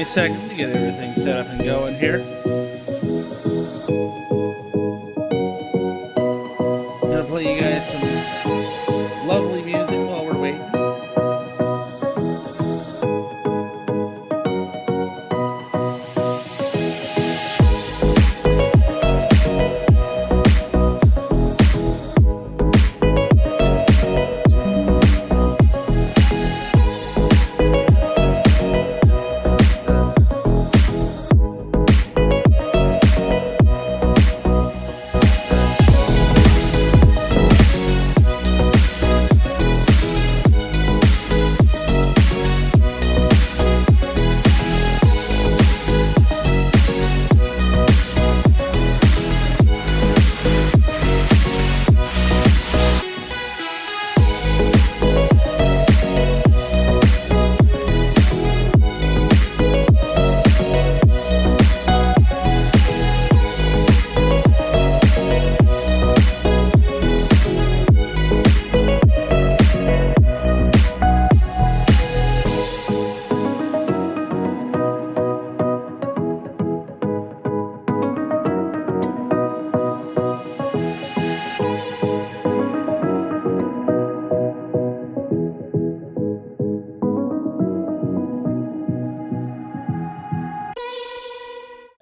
second to get everything set up and going here. Gonna play you guys some lovely music while we're waiting.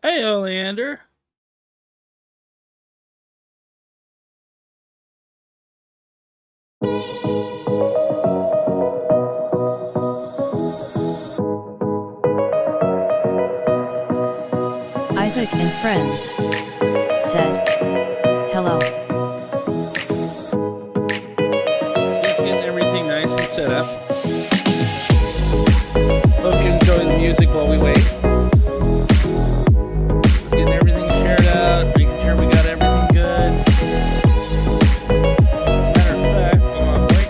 Hey, Oleander. Isaac and friends said, hello. Just getting everything nice and set up. Hope you enjoy the music while we wait. Just getting everything shared out, making sure we got everything good. Matter of fact, hold on, wait.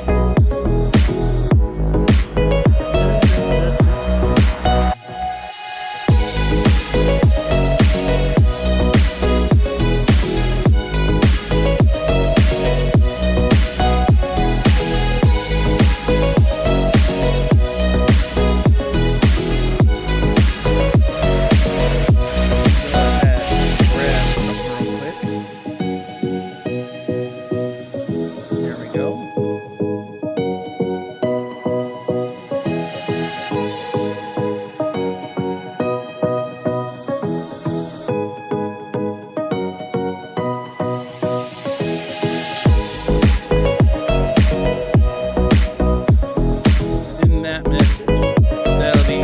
There we go. In that message, that'll be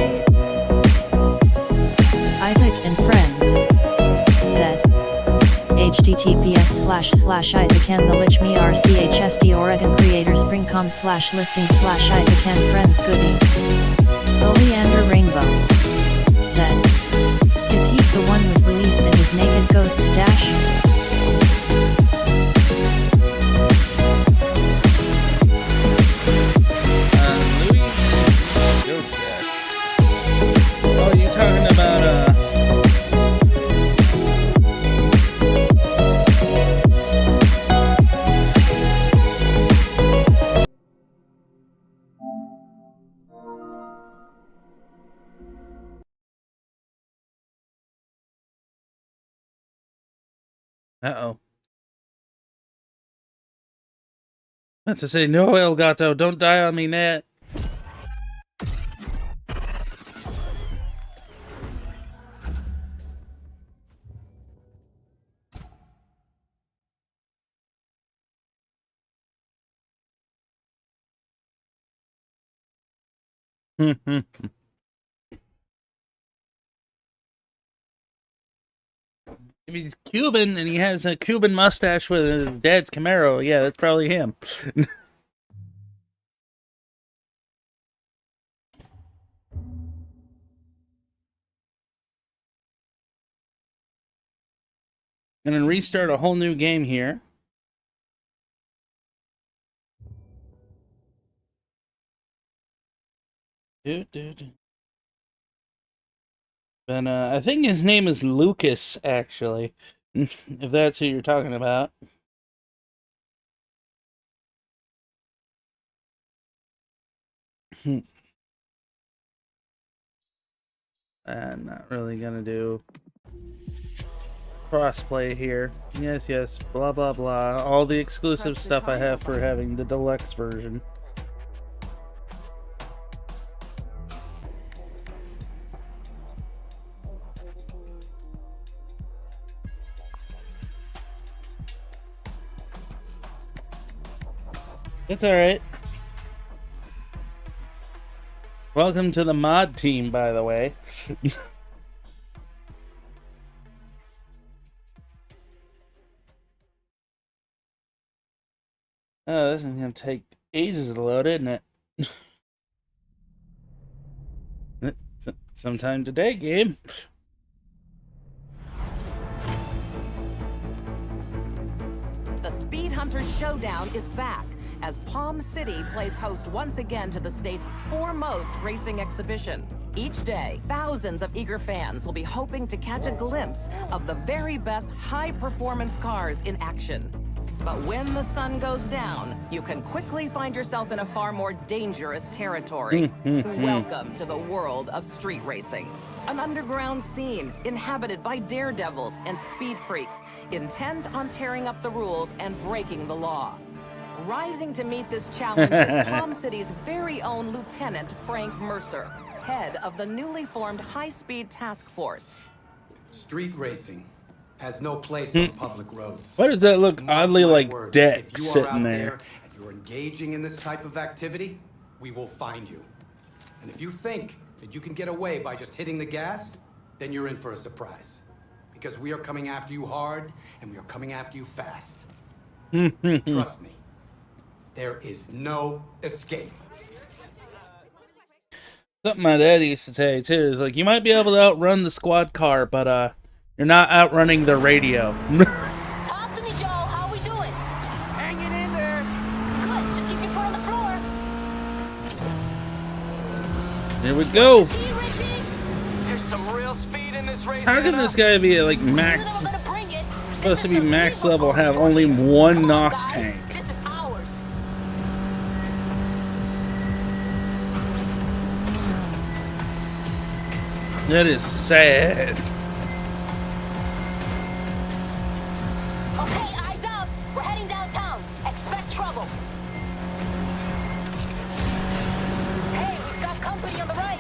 Isaac and friends said, https://isaacandthelitchme.rchsd Oregon creator springcom/listing/Isaac and friends goodies. Oleander Rainbow said, is he the one with Louise and his naked ghost stash? Louis Ghost Dash. Oh, you talking about uh-oh. Meant to say, no, Elgato, don't die on me, net. If he's Cuban and he has a Cuban mustache with his dad's Camaro, yeah, that's probably him. And then restart a whole new game here. And I think his name is Lucas, actually, if that's who you're talking about. I'm not really gonna do crossplay here. Yes, yes, blah blah blah. All the exclusive stuff I have for having the deluxe version. It's alright. Welcome to the mod team, by the way. Oh, this is gonna take ages to load, isn't it? Sometime today, game. The Speed Hunters Showdown is back as Palm City plays host once again to the state's foremost racing exhibition. Each day, thousands of eager fans will be hoping to catch a glimpse of the very best high-performance cars in action. But when the sun goes down, you can quickly find yourself in a far more dangerous territory. Welcome to the world of street racing. An underground scene inhabited by daredevils and speed freaks intent on tearing up the rules and breaking the law. Rising to meet this challenge is Palm City's very own Lieutenant Frank Mercer, head of the newly formed high-speed task force. Street racing has no place on public roads. Why does that look oddly like Deck if you are sitting out there? And you're engaging in this type of activity, we will find you. And if you think that you can get away by just hitting the gas, then you're in for a surprise. Because we are coming after you hard, and we are coming after you fast. Trust me, there is no escape. Something my dad used to say too is like, you might be able to outrun the squad car, but you're not outrunning the radio. Talk to me, Joe. How we doing? Hanging in there. Good. Just keep your foot on the floor. Here we go. See, Richie? There's some real speed in this race. How can this guy be like Little max, gonna bring it. supposed to be max level, have only one NOS tank? This is ours. That is sad. Okay, eyes up. We're heading downtown. Expect trouble. Hey, we've got company on the right.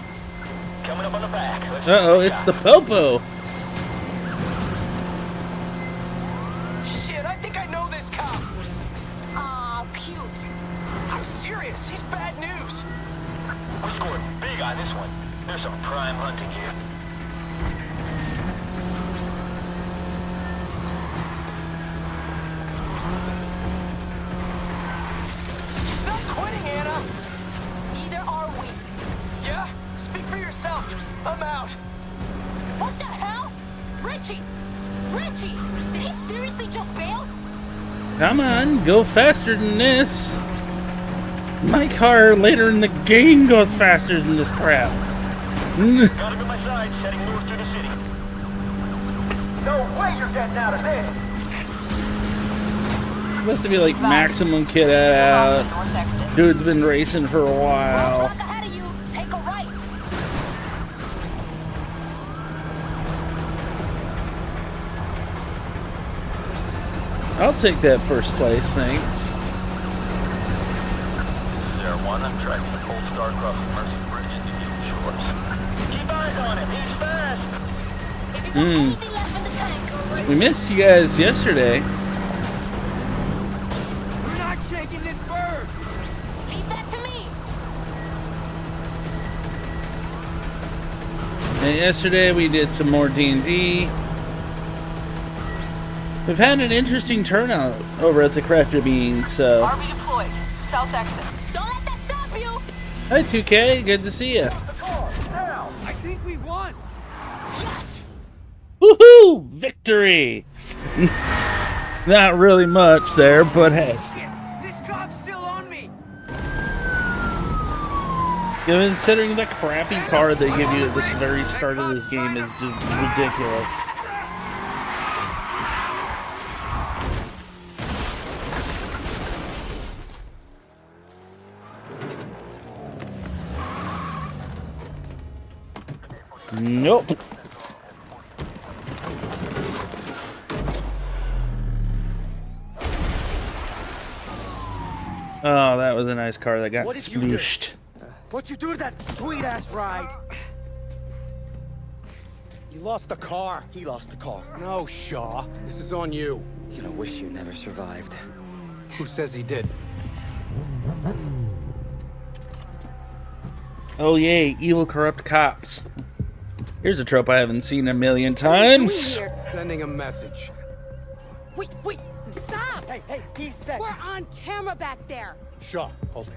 Coming up on the back. Uh-oh, it's the Popo. Shit, I think I know this cop. Aw, cute. I'm serious. He's bad news. We're scoring big on this one. There's some prime hunting here. He's not quitting, Anna. Neither are we. Yeah? Speak for yourself. I'm out. What the hell? Richie! Richie! Did he seriously just bail? Come on, go faster than this. My car later in the game goes faster than this crap. Got him at my side, heading north through the city. No way you're getting out of this! Supposed to be like maximum kid out. Dude's been racing for a while. Roadblock ahead of you. Take a right. I'll take that first place, thanks. There one, I'm tracking the Cold Star across the Mercy Bridge into the shores. Keep eyes on him, he's fast! If you got anything left in the tank, We missed you guys yesterday. We're not shaking this bird! leave that to me. And yesterday we did some more D&D. We've had an interesting turnout over at the Crafter Beans, so... Army deployed. South exit. Don't let that stop you. Hi 2K, good to see you. I think we won! Yes. Woohoo! Victory! Not really much there, but hey. This cop's still on me! Considering the crappy car they give you at this very start of this game is just ridiculous. Nope. Oh, that was a nice car that got What did you do? splooshed. What'd you do to that sweet-ass ride? You lost the car. He lost the car. No, Shaw. This is on you. You know, wish you never survived. Who says he did? Oh yay, evil corrupt cops. Here's a trope I haven't seen a million times. Sending a message. Wait, stop! Hey, he said... We're on camera back there. Shaw, hold it.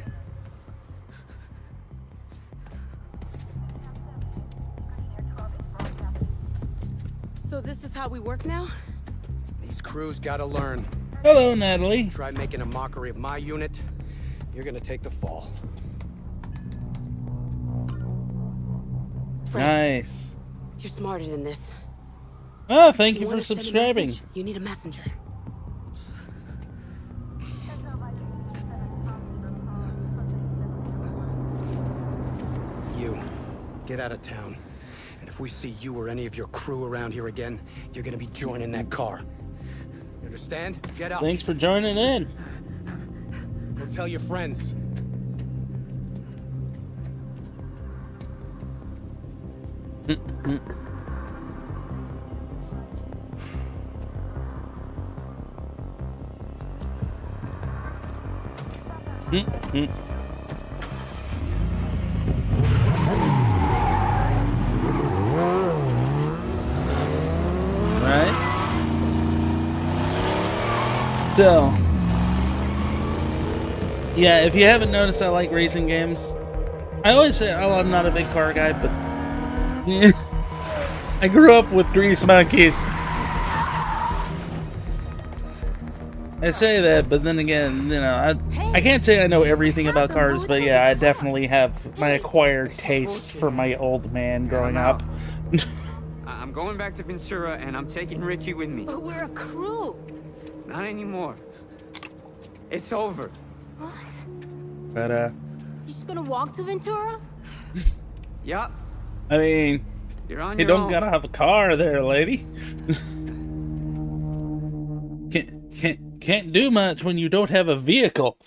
So this is how we work now? These crews gotta learn. Hello, Natalie. Try making a mockery of my unit, you're gonna take the fall. Nice. You're smarter than this. Oh, thank you You for wanna send a subscribing. message? You need a messenger. You, get out of town. And if we see you or any of your crew around here again, you're gonna be joining that car. You understand? Get up. Thanks for joining in. Go tell your friends. Right? So, yeah, if you haven't noticed, I like racing games. I always say, oh, I'm not a big car guy, but I grew up with Grease Monkeys. I say that, but then again, you know, I can't say I know everything about cars, but yeah, I definitely have my acquired taste for my old man growing up. I'm going back to Ventura, and I'm taking Richie with me. But we're a crew. Not anymore. It's over. What? But, You just gonna walk to Ventura? Yup. I mean, You're on you your don't own. gotta have a car there, lady. Can't do much when you don't have a vehicle.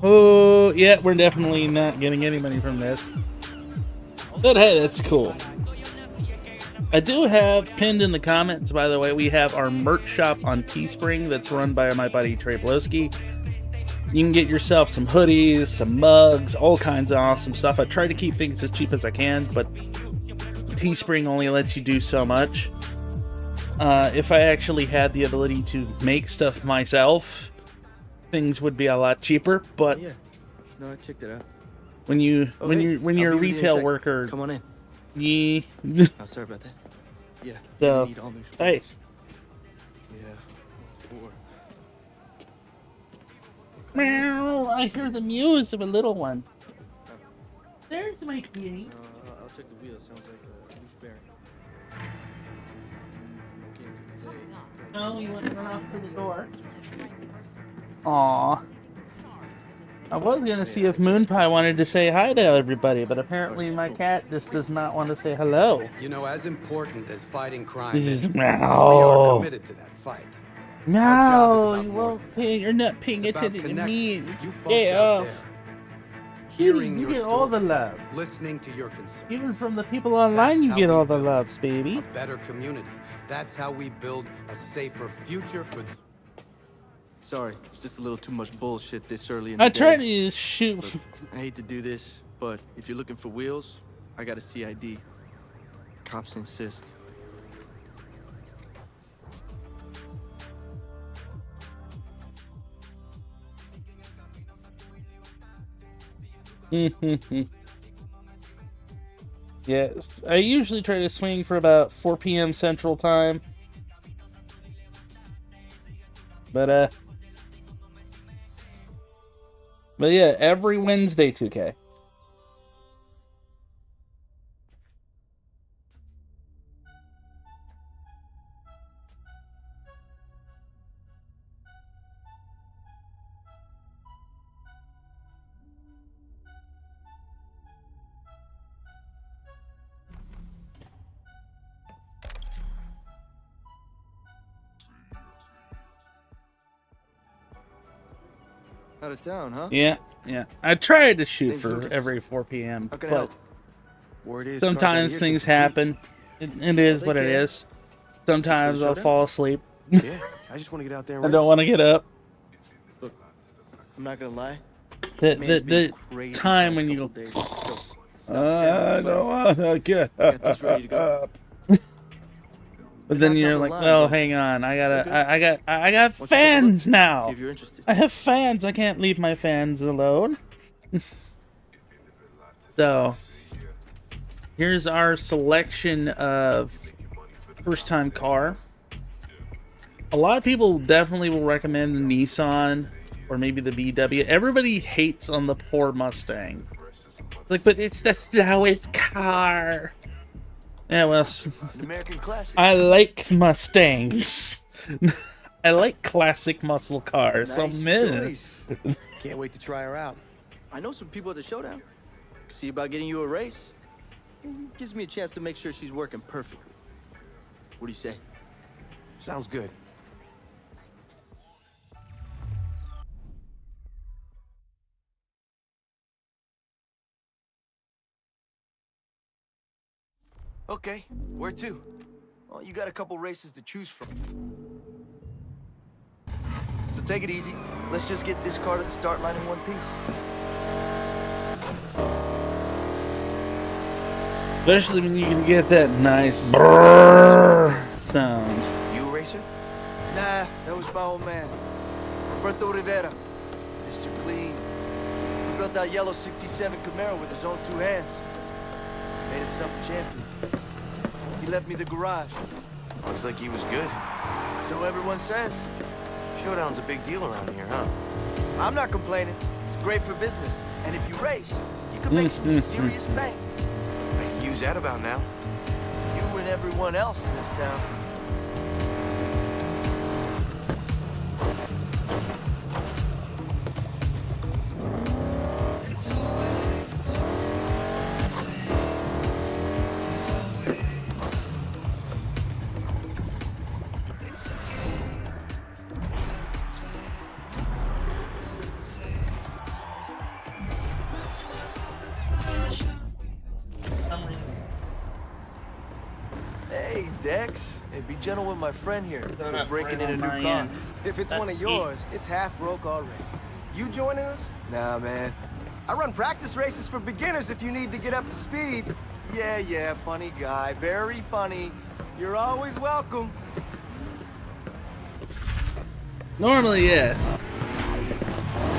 Oh, yeah, we're definitely not getting any money from this. But hey, that's cool. I do have pinned in the comments, by the way, we have our merch shop on Teespring that's run by my buddy Trey Blowski. You can get yourself some hoodies, some mugs, all kinds of awesome stuff. I try to keep things as cheap as I can, but Teespring only lets you do so much. If I actually had the ability to make stuff myself, things would be a lot cheaper, but Yeah. No, I checked it out. when you're I'll a be with you in retail sec. worker, Come on in. yeah. Oh, sorry about that. Yeah. So, you need all new hey. spoilers. Yeah. 4. Meow, I hear the mews of a little one. There's my kitty. I'll check the wheel. Sounds like a loose bearing. Okay, today. Oh, you want to run off to the door? Aw. I was gonna see if Moonpie wanted to say hi to everybody, but apparently my cat just does not want to say hello. You know, as important as fighting crime This is, is we are meow. committed to that fight. Our job is No, about you more won't than pay. You're not paying It's about attention to me. connecting you folks Stay out off. there. Kitty, Hearing you your get all the stories, love. listening to your concerns. Even from the people online, That's you how get we all the build loves, baby. A better community. That's how we build a safer future for. Sorry, it's just a little too much bullshit this early in the I day. tried to shoot. Look, I hate to do this, but if you're looking for wheels, I got a CID. Cops insist. Yeah, I usually try to swing for about 4 p.m. Central Time. But yeah, every Wednesday, 2K. Out of town, huh? Yeah. I tried to shoot Thanks, for Lucas. every 4 p.m., How can I but help? Word is, sometimes things happen. It is they what it can. is. Sometimes I'll showdown? fall asleep. Yeah, I just want to get out there and I don't want to get up. Look, I'm not gonna lie. The Crazy time past when you couple go, days. So, stop I don't want to get got this ready to go. up. But then Not top you're of the like, line, well, but hang on. I okay. got Why don't you take a look? fans See now. if you're interested. I have fans. I can't leave my fans alone. So, here's our selection of first-time car. A lot of people definitely will recommend the Nissan or maybe the VW. Everybody hates on the poor Mustang. It's like, but it's the slowest car. Yeah, well, An American classic. I like Mustangs. I like classic muscle cars. So, Nice man. choice. Can't wait to try her out. I know some people at the showdown. See about getting you a race. Gives me a chance to make sure she's working perfectly. What do you say? Sounds good. Okay, where to? Well, you got a couple races to choose from. So take it easy. Let's just get this car to the start line in one piece. Especially when you can get that nice brrrr sound. You a racer? Nah, that was my old man. Roberto Rivera. Mr. Clean. He built that yellow 67 Camaro with his own 2 hands. Made himself a champion. He left me the garage. Looks like he was good. So everyone says. Showdown's a big deal around here, huh? I'm not complaining. It's great for business. And if you race, you can make some serious bank. I can use that about now. You and everyone else in this town. Hey, Dex. Hey, be gentle with my friend here. We're breaking in a new car. If it's one of yours, it's half broke already. You joining us? Nah, man. I run practice races for beginners if you need to get up to speed. Yeah, funny guy. Very funny. You're always welcome. Normally, yes.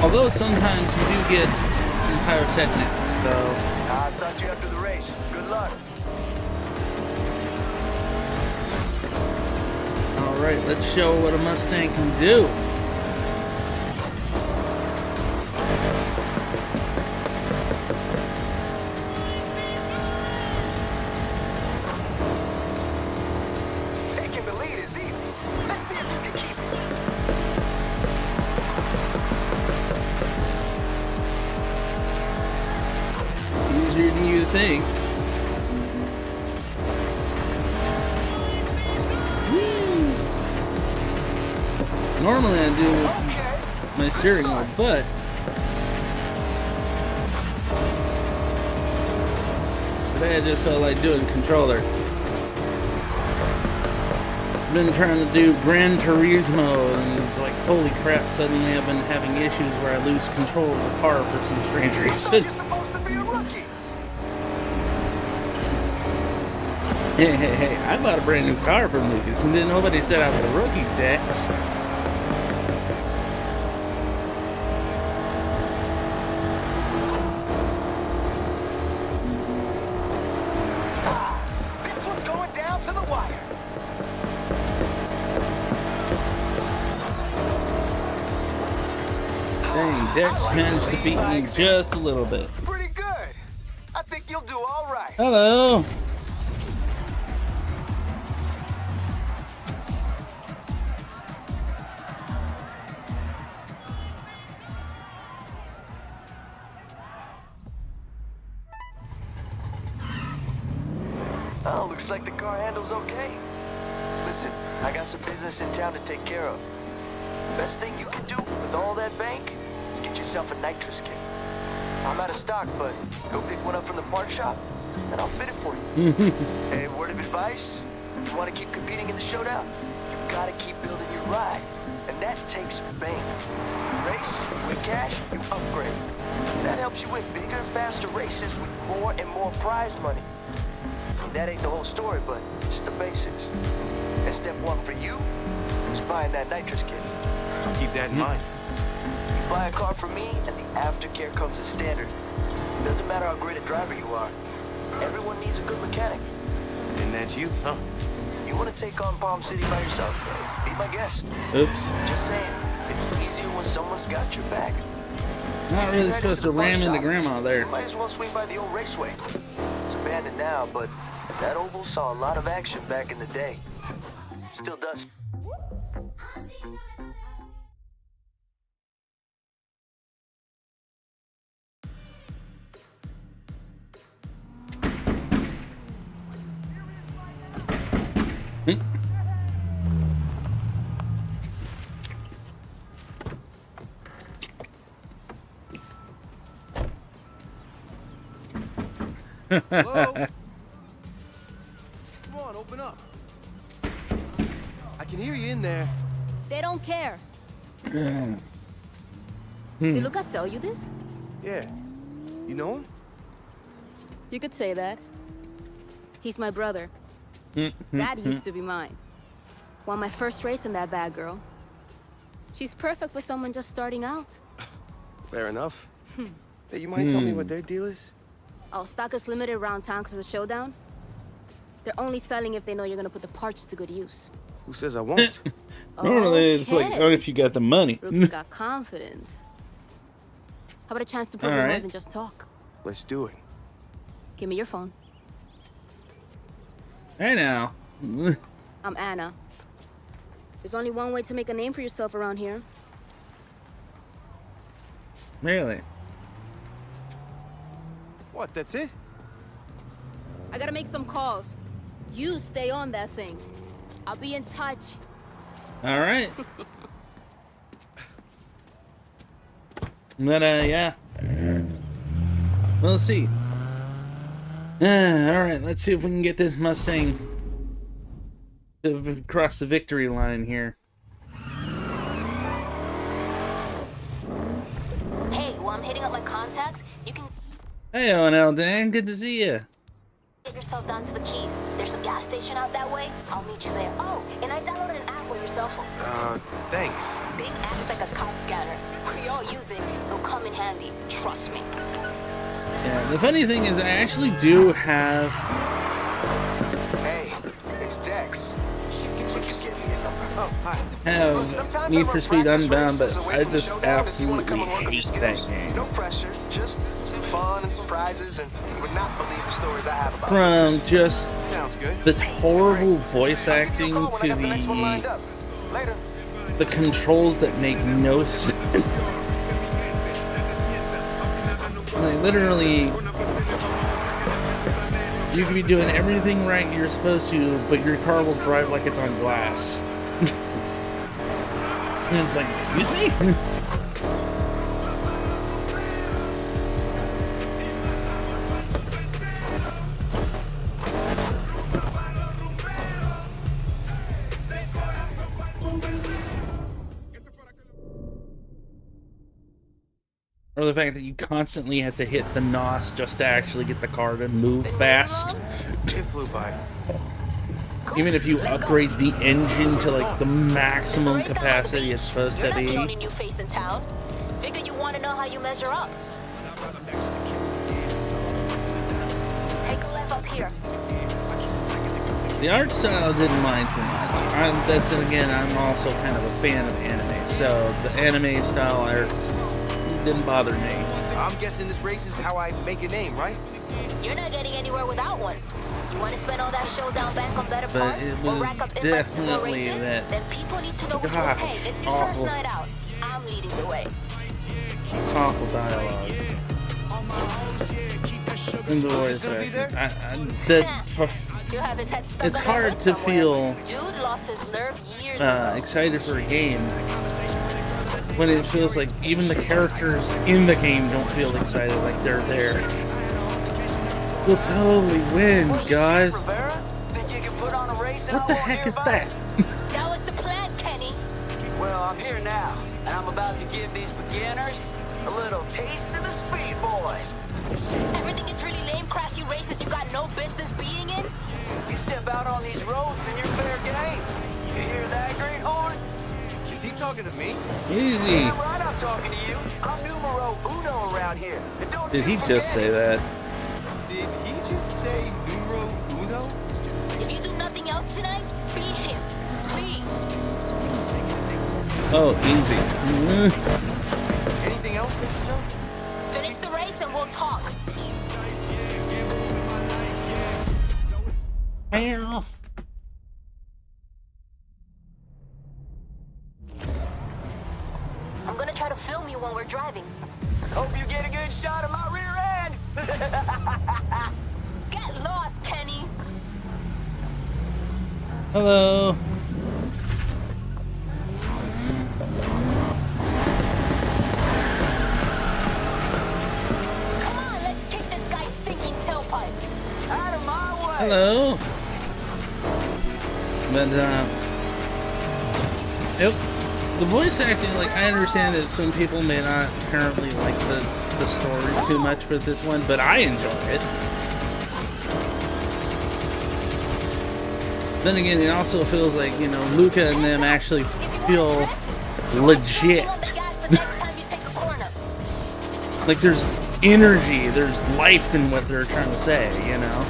Although sometimes you do get some pyrotechnics, so... I'll talk to you after the race. Good luck. Alright, let's show what a Mustang can do. Taking the lead is easy. Let's see if you can keep it. Easier than you think. Normally I do with my steering wheel, but today I just felt like doing controller. I've been trying to do Gran Turismo, and it's like, holy crap, suddenly I've been having issues where I lose control of the car for some strange reason. You're supposed to be a rookie. Hey, I bought a brand new car from Lucas, and then nobody said I was a rookie, Dex. This one's going down to the wire. Dang, Dex managed to beat me just a little bit. Pretty good. I think you'll do all right. Hello. Oh, looks like the car handles okay. Listen, I got some business in town to take care of. Best thing you can do with all that bank is get yourself a nitrous kit. I'm out of stock, but go pick one up from the part shop, and I'll fit it for you. Hey, word of advice? You want to keep competing in the showdown? You gotta keep building your ride, and that takes bank. You race, win cash, you upgrade. That helps you win bigger, faster races with more and more prize money. I mean, that ain't the whole story, but it's the basics. And step one for you is buying that nitrous kit. I'll keep that in mind. You buy a car from me, and the aftercare comes as standard. Doesn't matter how great a driver you are. Everyone needs a good mechanic. And that's you, huh? You want to take on Palm City by yourself? Be my guest. Oops. Just saying, it's easier when someone's got your back. Not really supposed to ram into Grandma there. You might as well swing by the old raceway. It's abandoned now, but that oval saw a lot of action back in the day. Still does. Hello? Come on, open up. I can hear you in there. They don't care. Did Lucas sell you this? Yeah. You know him? You could say that. He's my brother. That used to be mine. Won my first race in that bad girl. She's perfect for someone just starting out. Fair enough. Hey, you might tell me what their deal is? Oh, stock is limited around town because of the showdown. They're only selling if they know you're gonna put the parts to good use. Who says I won't? Normally it's like, oh, if you got the money. Rookie's got confidence. How about a chance to prove more than just talk? Let's do it. Give me your phone. Hey now. I'm Anna. There's only one way to make a name for yourself around here. Really? What, that's it? I gotta make some calls. You stay on that thing. I'll be in touch. All right. But yeah. We'll see. All right, let's see if we can get this Mustang to cross the victory line here. Hey, while I'm hitting up my contacts, you can Hey, O&L Dan, good to see you. get yourself down to the Keys. There's a gas station out that way. I'll meet you there. Oh, and I downloaded an app for your cell phone. Thanks. Big app's like a cop scanner. We all use it. It'll come in handy. Trust me. Yeah, the funny thing is I actually do have... Hey, it's Dex. Just give me your number. Oh, hi. have Need for Speed Unbound, but I just absolutely hate that game. No pressure, just some fun and surprises, and you would not believe the stories I have about From just Sounds good. the horrible voice acting to the controls that make no sense. Like, literally, you could be doing everything right you're supposed to, but your car will drive like it's on glass. And it's like, excuse me? Or the fact that you constantly have to hit the NOS just to actually get the car to move fast. It flew by. Even if you upgrade the engine to like the maximum capacity it's supposed to be. You're not the only new face in town. Figure you want to know how you measure up. Take a left up here. The art style didn't mind too much. That's again, I'm also kind of a fan of anime, so the anime style art didn't bother me. I'm guessing this race is how I make a name, right? You're not getting anywhere without one. You want to spend all that showdown bank on better But parts it or was rack up invites to more definitely races? that. Then people need to know what God, to pay. It's your awful. first night out. I'm leading the way. Awful dialogue. And the voice acting. You have his head stuck It's on hard that to wood feel somewhere. Dude lost his nerve years ago. excited for a game when it feels like even the characters in the game don't feel excited like they're there. We'll totally win, guys. What the heck is that? That was the plan, Kenny. Well, I'm here now, and I'm about to give these beginners a little taste of the Speed Boys. Everything is really lame, crashy races you got no business being in. You step out on these roads and you're fair game. You hear that, greenhorn? Is he talking to me? Easy. Yeah, right, I'm talking to you. I'm numero uno around here. And don't Did you he just say that? Did he just say numero uno? If you do nothing else tonight, beat him, please. Oh, easy. Anything else, Mr. Joe? Finish the race and we'll talk. Meow. I'm gonna try to film you when we're driving. Hope you get a good shot of my rear end. Get lost, Kenny. Hello. Come on, let's kick this guy's stinking tailpipe. Out of my way. Hello. But yep. The voice acting, like, I understand that some people may not apparently like the story too much for this one, but I enjoy it. Then again, it also feels like, you know, Luca and them actually feel legit. Like there's energy, there's life in what they're trying to say, you know?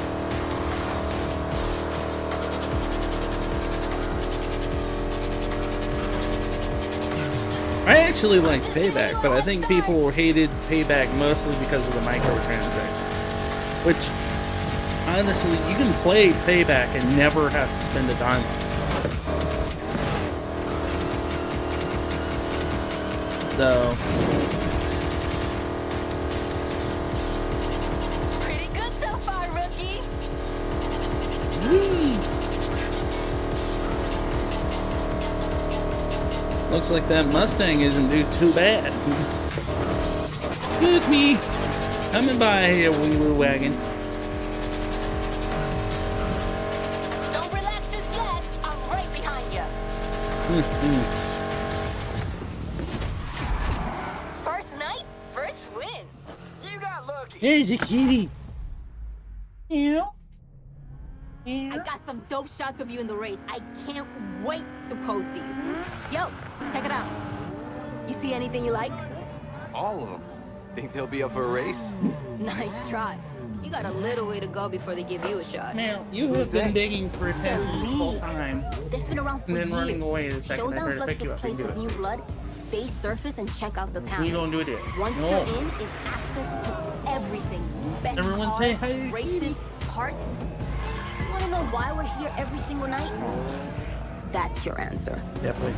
I actually liked Payback, but I think people hated Payback mostly because of the microtransactions. Which, honestly, you can play Payback and never have to spend a dime on it. So... Pretty good so far, rookie. Whee! Looks like that Mustang isn't doing too bad. Excuse me. Coming by here, wee-woo wagon. Don't relax just yet. I'm right behind you. First night, first win. You got lucky. There's a kitty. Yeah. I got some dope shots of you in the race. I can't wait to post these. Yo, check it out. You see anything you like? All of them. Think they'll be up for a race? Nice try. You got a little way to go before they give you a shot. Now, you have been begging for attention this whole time. They've been around for And then years. running away the second I Showdown try to floods pick you this up place and do with it. new blood. Base surface and check out the town. You don't do it yet. Once No. you're in, it's access to everything. Best Everyone cars, say hi. races, parts. You wanna know why we're here every single night? That's your answer. Definitely.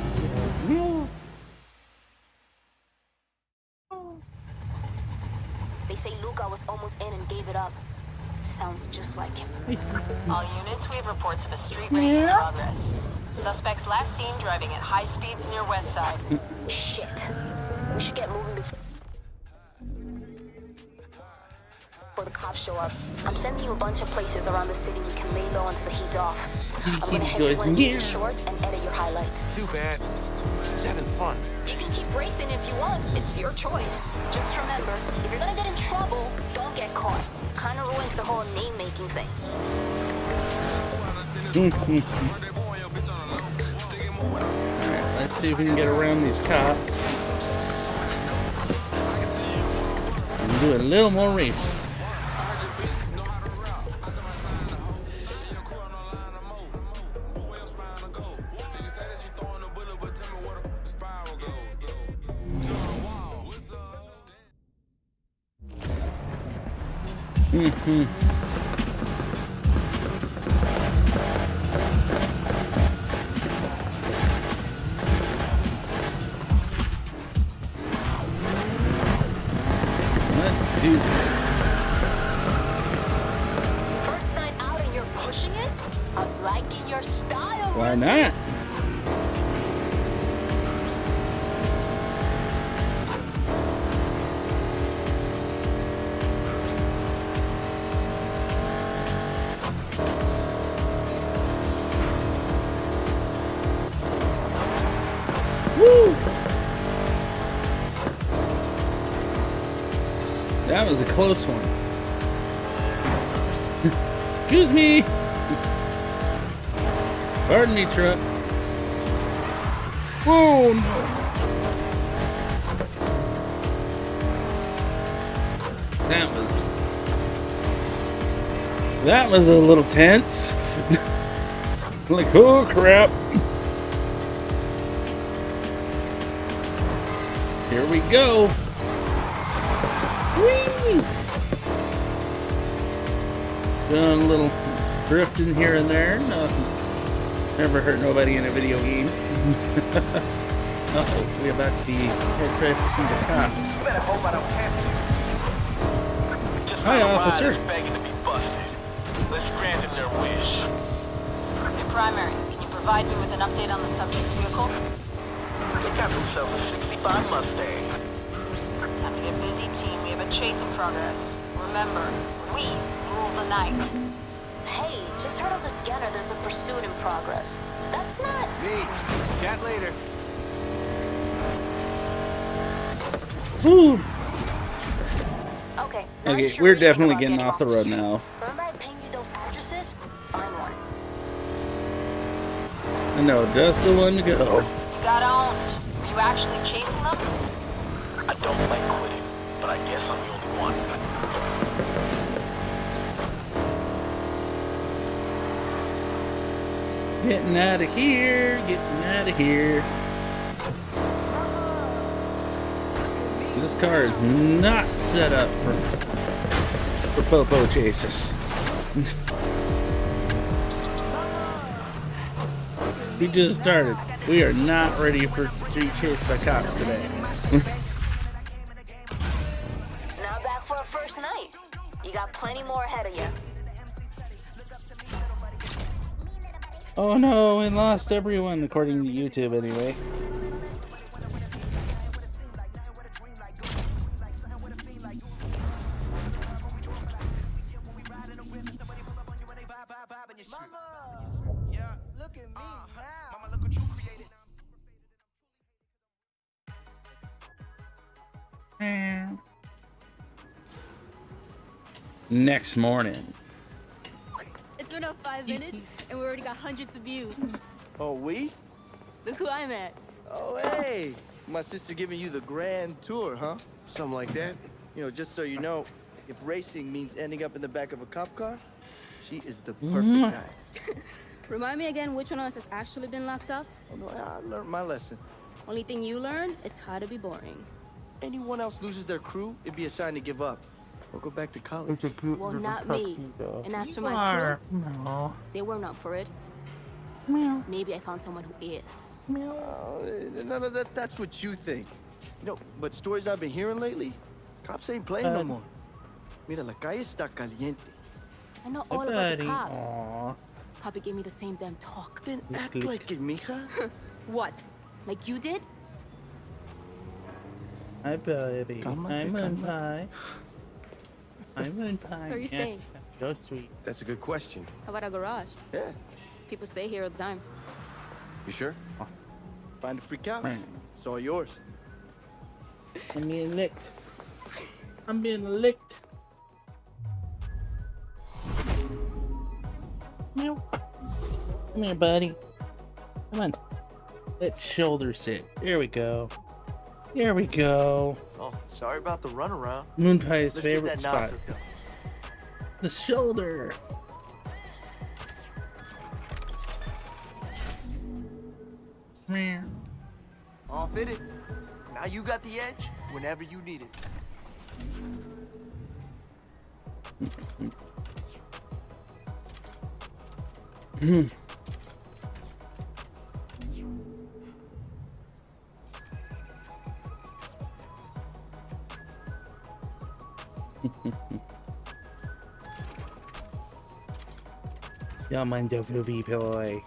They say Luca was almost in and gave it up. Sounds just like him. All units, we have reports of a street race in progress. Suspects last seen driving at high speeds near West Side. Shit. We should get moving before the cops show up. I'm sending you a bunch of places around the city we can lay low until the heat's off. I'm gonna head to one of these shorts and edit your highlights. Too bad. He's having fun. You can keep racing if you want. It's your choice. Just remember, if you're gonna get in trouble, don't get caught. Kinda ruins the whole name-making thing. Alright, let's see if we can get around these cops. And do a little more race. Let's do this. First night out and you're pushing it? I'm liking your style. Why not? That was a close one. Excuse me. Pardon me, truck. Oh no. That was a little tense. Like, oh crap. Here we go. Whee! Doing a little drifting here and there. Nothing. Never hurt nobody in a video game. Uh-oh, we're about to be head trafficking the cops. You better hope I don't catch you. Just Hi, officer. begging to be busted. Let's grant them their wish. Your primary, can you provide me with an update on the subject's vehicle? They got themselves a 65 Mustang. Time to get busy, team. We have a chase in progress. Remember, we rule the night. Hey, just heard on the scanner there's a pursuit in progress. That's not... Me. Chat later. Woo! Okay. Okay, we're definitely getting off the road now. Remember I pinged you those addresses? Find one. I know, just the one to go. You got owned. Are you actually chasing them? I don't like quitting, but I guess I'm the only one. Getting out of here, getting out of here. This car is not set up for popo chases. We just started. We are not ready for being chased by cops today. Now back for a first night. You got plenty more ahead of you. Oh no, we lost everyone, according to YouTube anyway. Next morning. It's been up 5 minutes, and we already got hundreds of views. Oh, we? Look who I'm at. Oh, hey. My sister giving you the grand tour, huh? Something like that. You know, just so you know, if racing means ending up in the back of a cop car, she is the perfect guy. Remind me again which one of us has actually been locked up? Oh, no, I learned my lesson. Only thing you learn, it's how to be boring. Anyone else loses their crew, it'd be a sign to give up. Or go back to college. Well, not me. And as for my crew, they weren't up for it. Maybe I found someone who is. None of that, that's what you think. You know, but stories I've been hearing lately, cops ain't playing no more. Mira, la calle está caliente. I know all about the cops. Papi gave me the same damn talk. Then act like it, mija. What? Like you did? Hi, baby. I'm on pie. I'm on pie. Where are you staying? So sweet. That's a good question. How about a garage? Yeah. People stay here all the time. You sure? Find a free couch. It's all yours. I'm being licked. I'm being licked. Meow. Come here, buddy. Come on. Let's shoulder sit. There we go. There we go. Oh, sorry about the runaround. Moon Pie's Let's favorite get that spot. nozzle. The shoulder. Meow. All fitted. Now you got the edge whenever you need it. Ja, mein Baby boy.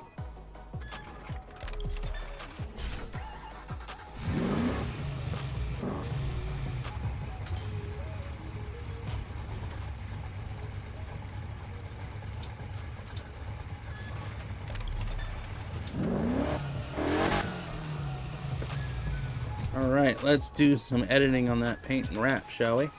All right, let's do some editing on that paint and wrap, shall we?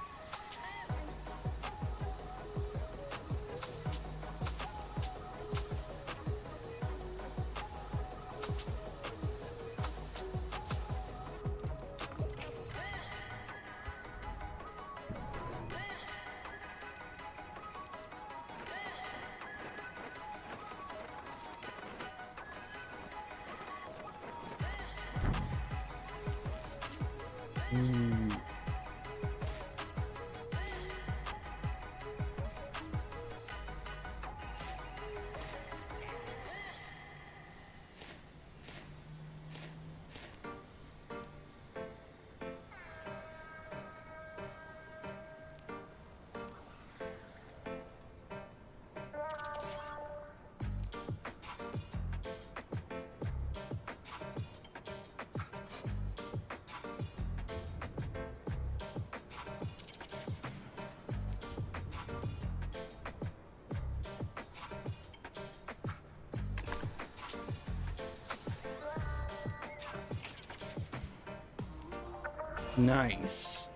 Nice.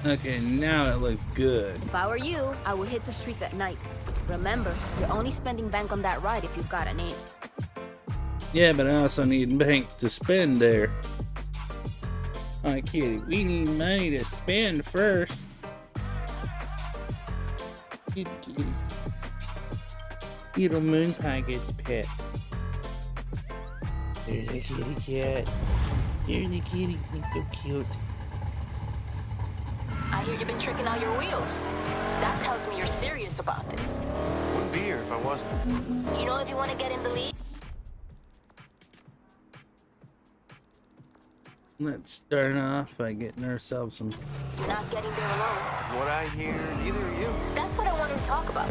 Okay, now it looks good. If I were you, I would hit the streets at night. Remember, you're only spending bank on that ride if you've got a name. Yeah, but I also need bank to spend there. Alright, kitty, we need money to spend first. Kitty, kitty. Little moon pie gets pet. There's a kitty cat. There's a kitty, he's so cute. I hear you've been tricking out your wheels. That tells me you're serious about this. Wouldn't be here if I wasn't. You know, if you want to get in the lead, Let's start off by getting ourselves some. you're not getting there alone. What I hear, neither are you. That's what I wanted to talk about.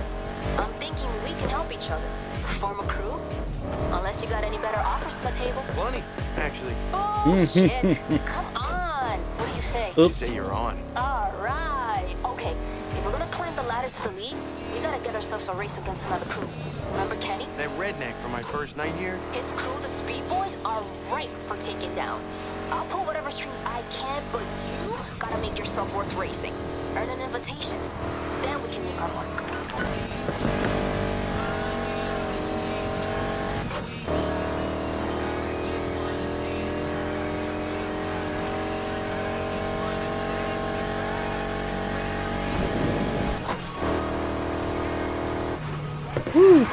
I'm thinking we can help each other. Form a crew? Unless you got any better offers on the table. Plenty, actually. Bullshit. Come on. What do you say? You say you're on. All right. Okay. If we're gonna climb the ladder to the league, we gotta get ourselves a race against another crew. Remember Kenny? That redneck from my first night here? His crew, the Speed Boys, are ripe for taking down. I'll pull whatever strings I can, but you gotta make yourself worth racing. Earn an invitation. Then we can make our mark. Woo!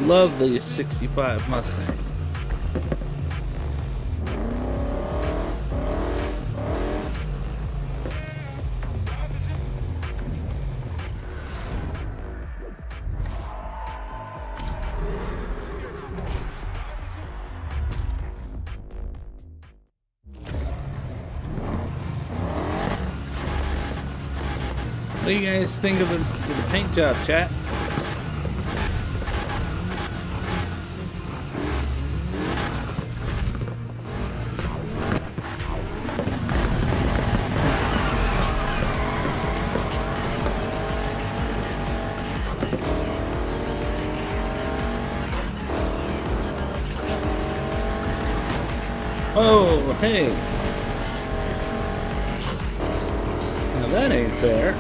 Love the 65 Mustang. What do you guys think of the paint job, chat? Oh, hey. Now that ain't fair.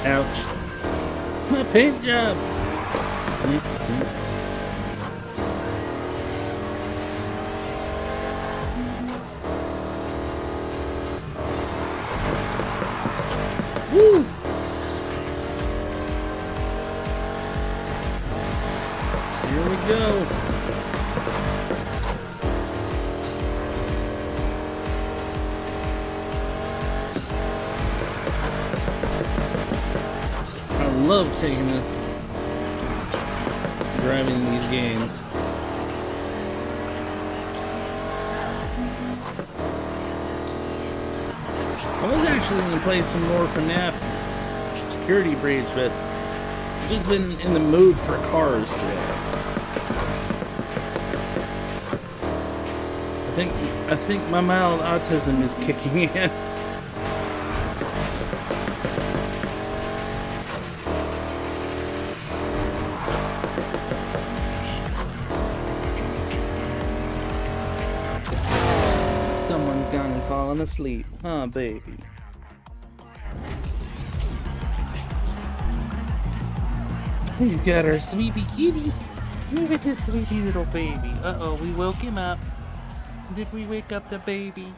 Ouch. My paint job. Woo! Here we go. love taking the driving these games. I was actually going to play some more FNAF Security Breach, but I've just been in the mood for cars today. I think my mild autism is kicking in. Someone's gone and fallen asleep, huh, baby? We've got our sleepy kitty. Look at this sleepy little baby. Uh-oh, we woke him up. Did we wake up the baby?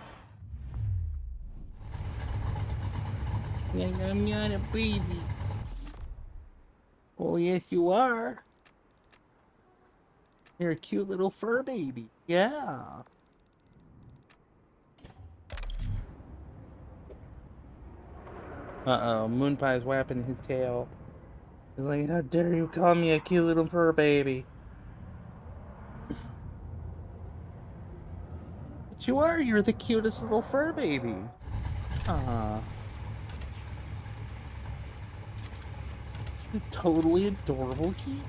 I'm not a baby. Oh, yes, you are. You're a cute little fur baby. Yeah. Uh-oh, Moonpie's whapping his tail. He's like, how dare you call me a cute little fur baby? But you are. You're the cutest little fur baby. Aww. Totally adorable kid.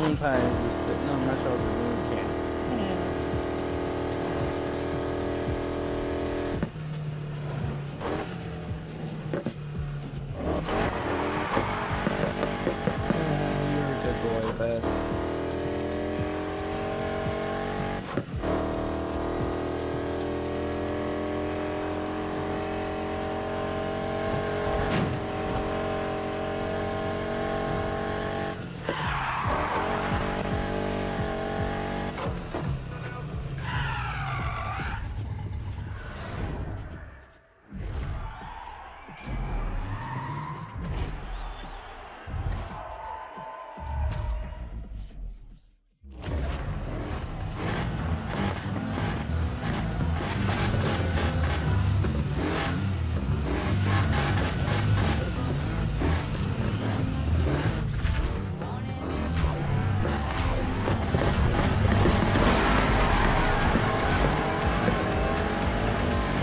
Moonpie is just sitting on my shoulder doing a cat. You're a good boy, bud.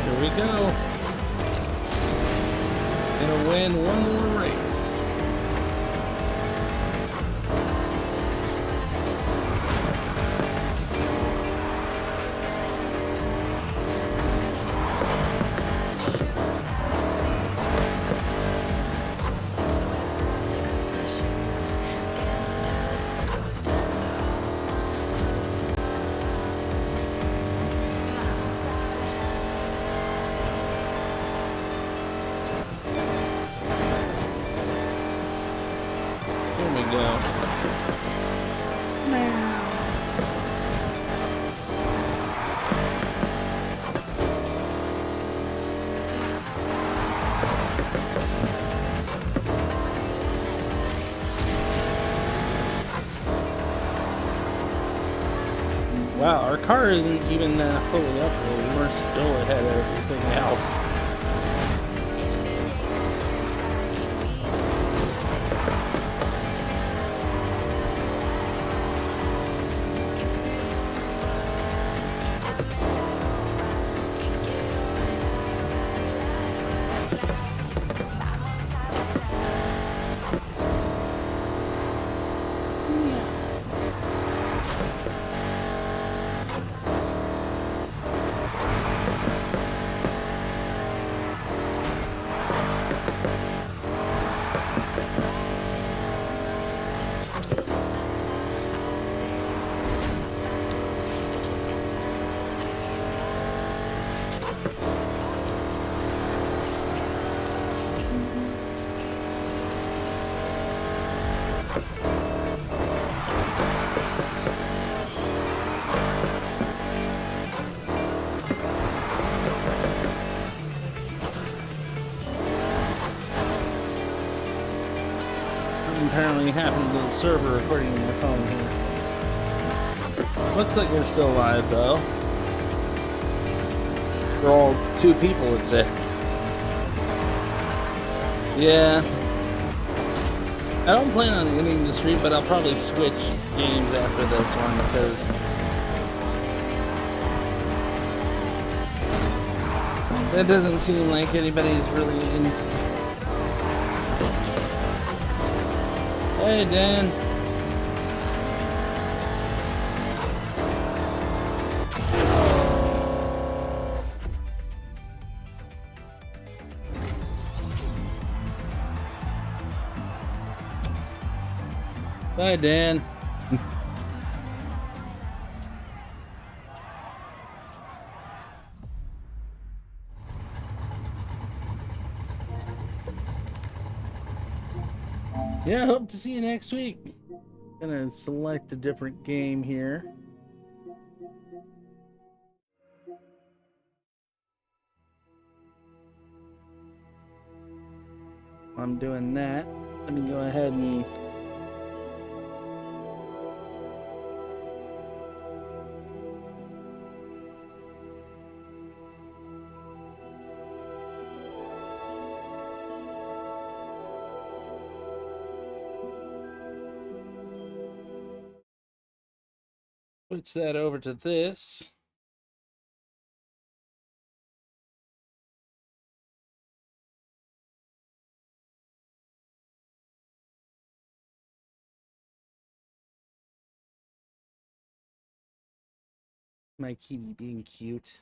Here we go. Gonna win one more race. Here we go. Wow, our car isn't even fully upgraded. We're still ahead of everything else. something happened to the server according to my phone here. Looks like we're still live though. For all 2 people, it says. Yeah. I don't plan on ending the stream, but I'll probably switch games after this one because that doesn't seem like anybody's really in. Hey, Dan. Bye, Dan. Yeah, hope to see you next week. Gonna select a different game here. I'm doing that. Let me go ahead and switch that over to this. My kitty being cute.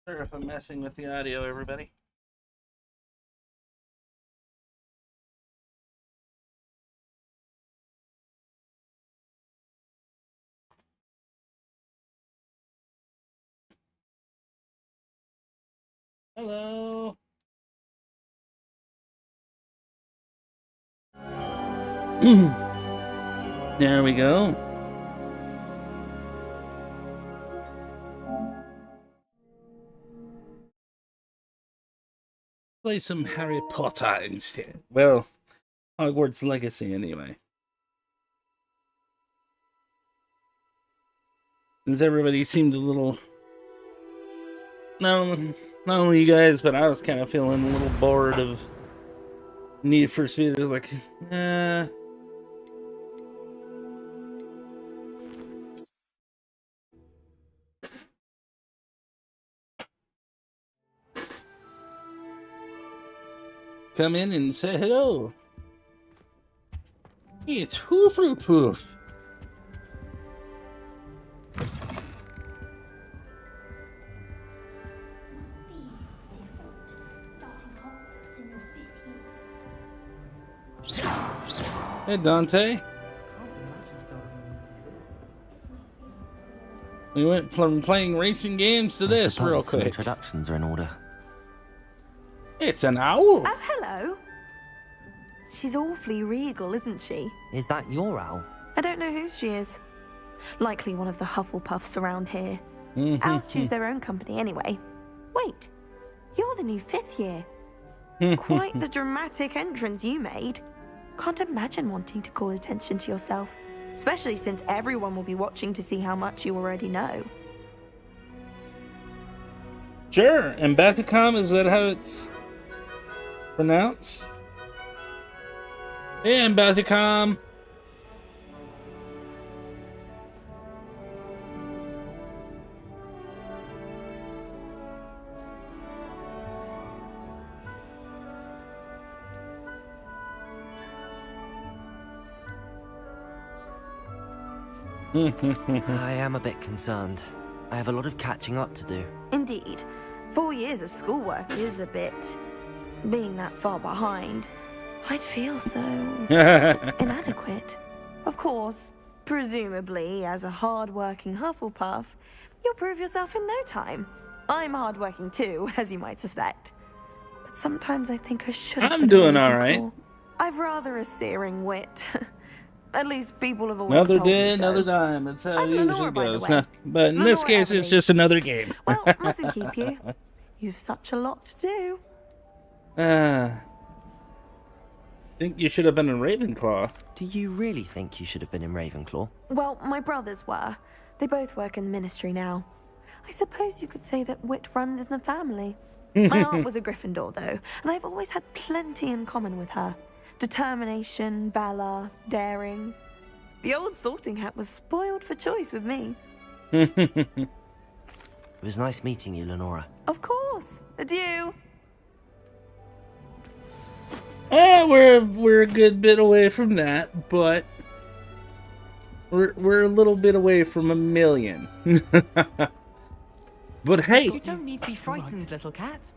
Sorry if I'm messing with the audio, everybody. Hello. There we go. Play some Harry Potter instead. Well, Hogwarts Legacy anyway. Since everybody seemed a little... Not only you guys, but I was kind of feeling a little bored of Need for Speed. It was like, come in and say hello. It's Hoofroof. Hey, Dante. We went from playing racing games to this real quick. Introductions are in order. It's an owl. Oh, hello. She's awfully regal, isn't she? Is that your owl? I don't know whose she is. Likely one of the Hufflepuffs around here. Owls choose their own company anyway. Wait, you're the new 5th year. Quite the dramatic entrance you made. Can't imagine wanting to call attention to yourself, especially since everyone will be watching to see how much you already know. Sure, and Batacom, is that how it's pronounced? Hey, I'm about to come. I am a bit concerned. I have a lot of catching up to do. Indeed. 4 years of schoolwork is a bit... Being that far behind, I'd feel so... inadequate. Of course, presumably, as a hard-working Hufflepuff, you'll prove yourself in no time. I'm hard-working too, as you might suspect. But sometimes I think I should have I'm doing alright. I've rather a searing wit. At least people have always Another told day, me so. another dime. That's how it Lenore, usually by the goes. way. Huh? But in this Lenore case, it's Everly. just another game. Well, mustn't keep you. You've such a lot to do. Think you should have been in Ravenclaw. Do you really think you should have been in Ravenclaw? Well, my brothers were. They both work in the ministry now. I suppose you could say that wit runs in the family. My aunt was a Gryffindor, though, and I've always had plenty in common with her. Determination, valor, daring. The old sorting hat was spoiled for choice with me. It was nice meeting you, Lenora. Of course. Adieu. We're a good bit away from that, but we're a little bit away from 1 million. But hey, You don't need to be frightened, little cat.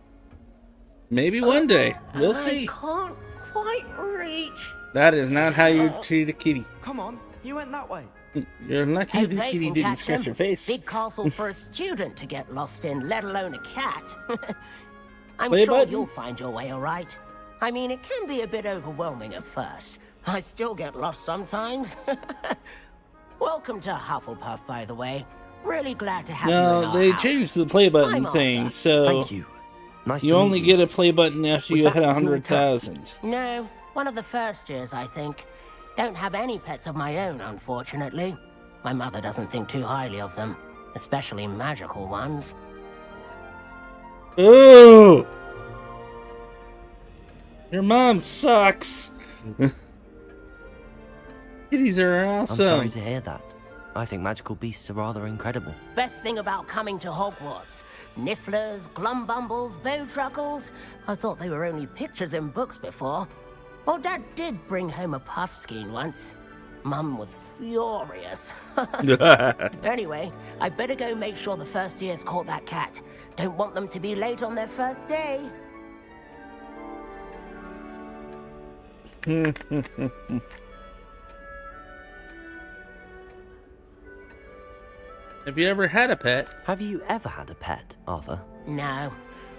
maybe one day we'll see. Can't quite reach. That is not how you treat a kitty. Come on, you went that way. You're lucky Hey, the they kitty can didn't catch scratch him. your face. Big castle for a student to get lost in, let alone a cat. I'm Play sure button? you'll find your way all right. I mean, it can be a bit overwhelming at first. I still get lost sometimes. Welcome to Hufflepuff, by the way. Really glad to have you in No, our they house. changed the play button I'm thing, Arthur. so Thank you. Nice you to only meet you. get a play button after Was you that hit your 100,000. No, one of the first years, I think. Don't have any pets of my own, unfortunately. My mother doesn't think too highly of them, especially magical ones. Ooh! Your mom sucks. Kitties are awesome. I'm sorry to hear that. I think magical beasts are rather incredible. Best thing about coming to Hogwarts. Nifflers, glumbumbles, bowtruckles. I thought they were only pictures in books before. Well, Dad did bring home a puffskein once. Mum was furious. Anyway, I better go make sure the first years caught that cat. Don't want them to be late on their first day. Have you ever had a pet? Have you ever had a pet, Arthur? No.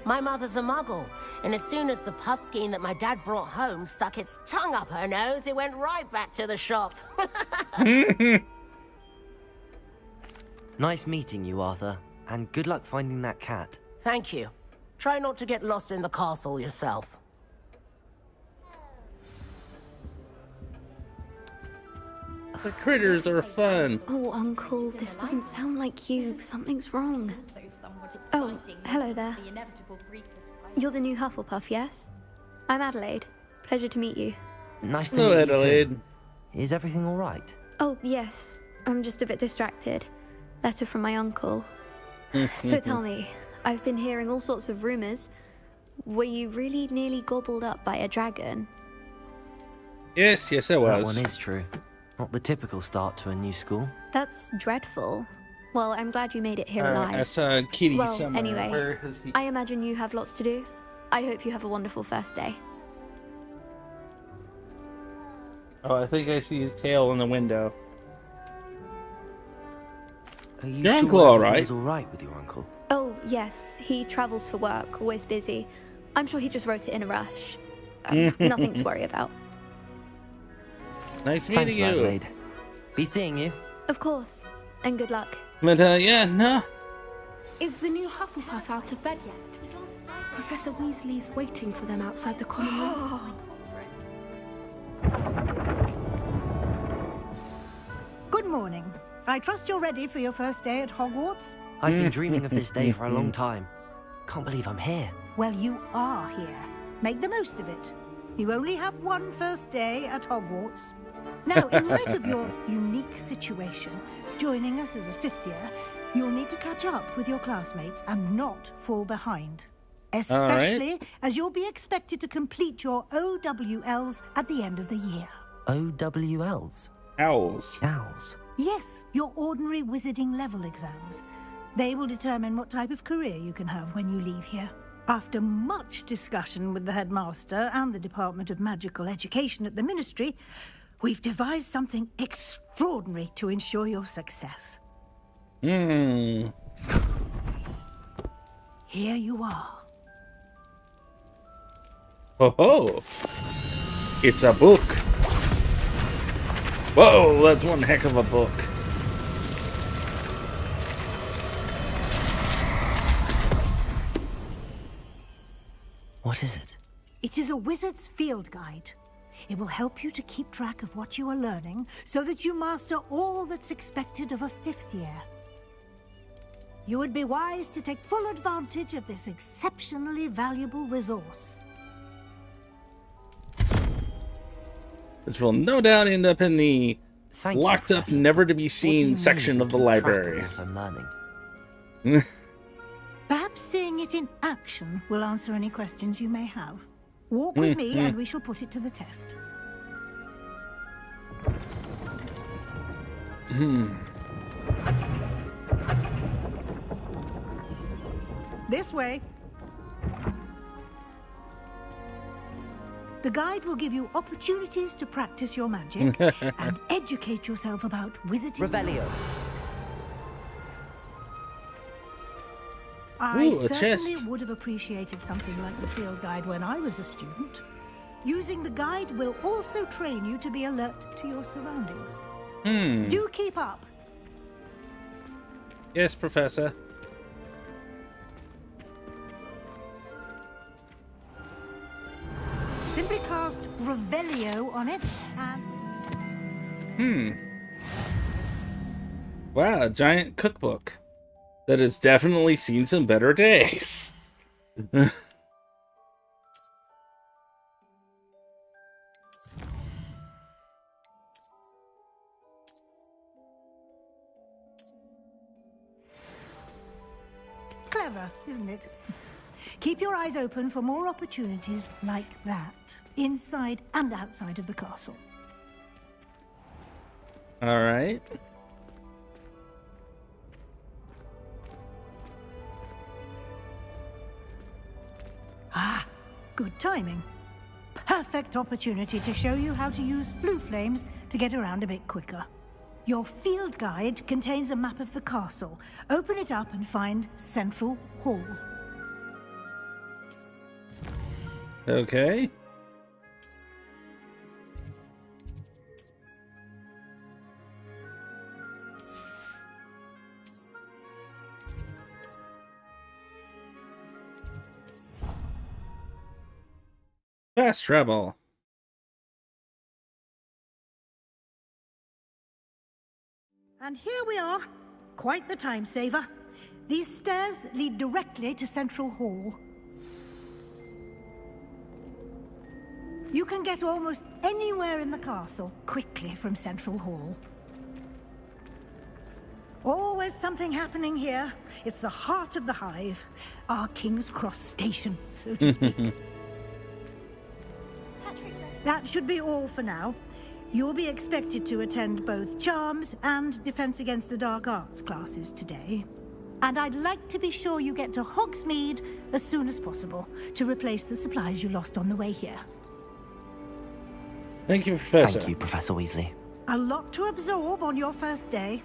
My mother's a muggle, and as soon as the puffskein that my dad brought home stuck its tongue up her nose, it went right back to the shop. Nice meeting you, Arthur, and good luck finding that cat. Thank you. Try not to get lost in the castle yourself. The critters are fun. Oh, Uncle, this doesn't sound like you. Something's wrong. Oh, hello there. You're the new Hufflepuff, yes? I'm Adelaide. Pleasure to meet you. Nice to Hello, meet you Adelaide. too. Is everything all right? Oh, yes. I'm just a bit distracted. Letter from my uncle. So tell me, I've been hearing all sorts of rumors. Were you really nearly gobbled up by a dragon? Yes, I That was. one is true. Not the typical start to a new school. That's dreadful. Well, I'm glad you made it here alive. I saw a kitty Well, somewhere. anyway, Where is he? I imagine you have lots to do. I hope you have a wonderful first day. Oh, I think I see his tail in the window. Are you Your sure uncle all everything's right? all right with your uncle? Oh, yes. He travels for work, always busy. I'm sure he just wrote it in a rush. Nothing to worry about. Nice Thank meeting you, you. Adelaide. Be seeing you. Of course. And good luck. But, yeah, no. Is the new Hufflepuff out of bed yet? Professor Weasley's waiting for them outside the common room. Good morning. I trust you're ready for your first day at Hogwarts? I've been dreaming of this day for a long time. Can't believe I'm here. Well, you are here. Make the most of it. You only have one first day at Hogwarts. Now, in light of your unique situation, joining us as a 5th year, you'll need to catch up with your classmates and not fall behind. Especially as you'll be expected to complete your OWLs at the end of the year. OWLs? Owls. Owls. Yes, your ordinary wizarding level exams. They will determine what type of career you can have when you leave here. After much discussion with the headmaster and the Department of Magical Education at the Ministry, we've devised something extraordinary to ensure your success. Here you are. Oh, it's a book. Whoa, that's one heck of a book. What is it? It is a wizard's field guide. It will help you to keep track of what you are learning so that you master all that's expected of a 5th year. You would be wise to take full advantage of this exceptionally valuable resource. Which will no doubt end up in the locked up, never to be seen section of the library. What I'm learning. Perhaps seeing it in action will answer any questions you may have. Walk with me and we shall put it to the test. This way. The guide will give you opportunities to practice your magic and educate yourself about wizarding. Revelio. I certainly would have appreciated something like the field guide when I was a student. Using the guide will also train you to be alert to your surroundings. Do keep up. Yes, Professor. Simply cast Revelio on it and... Wow, a giant cookbook. That has definitely seen some better days. Clever, isn't it? Keep your eyes open for more opportunities like that, inside and outside of the castle. All right. Ah, good timing. Perfect opportunity to show you how to use flue flames to get around a bit quicker. Your field guide contains a map of the castle. Open it up and find Central Hall. Okay. Fast travel. And here we are. Quite the time saver. These stairs lead directly to Central Hall. You can get almost anywhere in the castle quickly from Central Hall. Always something happening here. It's the heart of the hive. Our King's Cross station, so to speak. That should be all for now. You'll be expected to attend both Charms and Defense Against the Dark Arts classes today. And I'd like to be sure you get to Hogsmeade as soon as possible to replace the supplies you lost on the way here. Thank you, Professor. Thank you, Professor Weasley. A lot to absorb on your first day,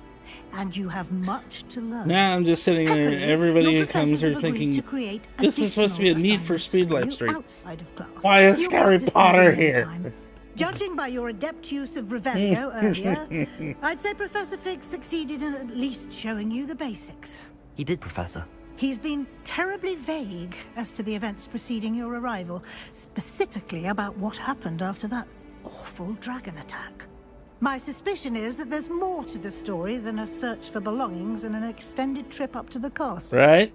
and you have much to learn. Now I'm just sitting there, Happily, everybody your who comes here professors have agreed thinking, to create this was supposed to be a Need for Speed live assignments stream. outside of class. Why is You'll Harry practice Potter in your here? time. Judging by your adept use of Revelio earlier, I'd say Professor Fig succeeded in at least showing you the basics. He did, Professor. He's been terribly vague as to the events preceding your arrival, specifically about what happened after that awful dragon attack. My suspicion is that there's more to the story than a search for belongings and an extended trip up to the castle. Right?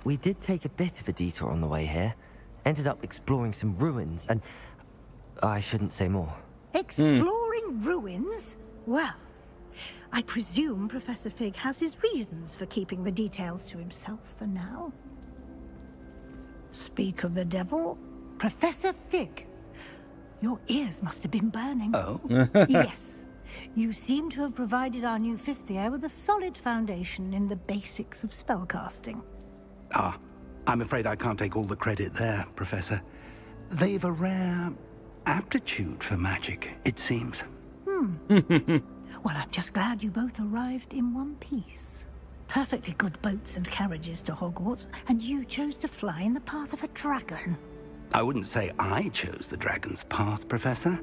We did take a bit of a detour on the way here. Ended up exploring some ruins and... I shouldn't say more. Exploring ruins? Well, I presume Professor Fig has his reasons for keeping the details to himself for now. Speak of the devil, Professor Fig. Your ears must have been burning. Oh? Yes. You seem to have provided our new fifth year with a solid foundation in the basics of spellcasting. Ah, I'm afraid I can't take all the credit there, Professor. They've a rare aptitude for magic, it seems. Well, I'm just glad you both arrived in one piece. Perfectly good boats and carriages to Hogwarts, and you chose to fly in the path of a dragon. I wouldn't say I chose the dragon's path, Professor.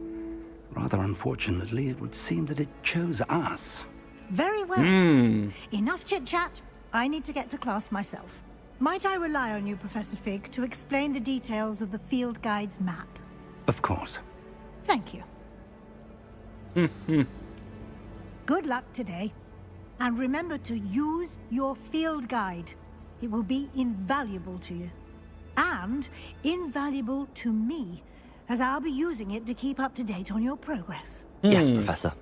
Rather unfortunately, it would seem that it chose us. Very well. Enough chit-chat. I need to get to class myself. Might I rely on you, Professor Fig, to explain the details of the field guide's map? Of course. Thank you. Good luck today. And remember to use your field guide. It will be invaluable to you. And invaluable to me, as I'll be using it to keep up to date on your progress. Yes, Professor.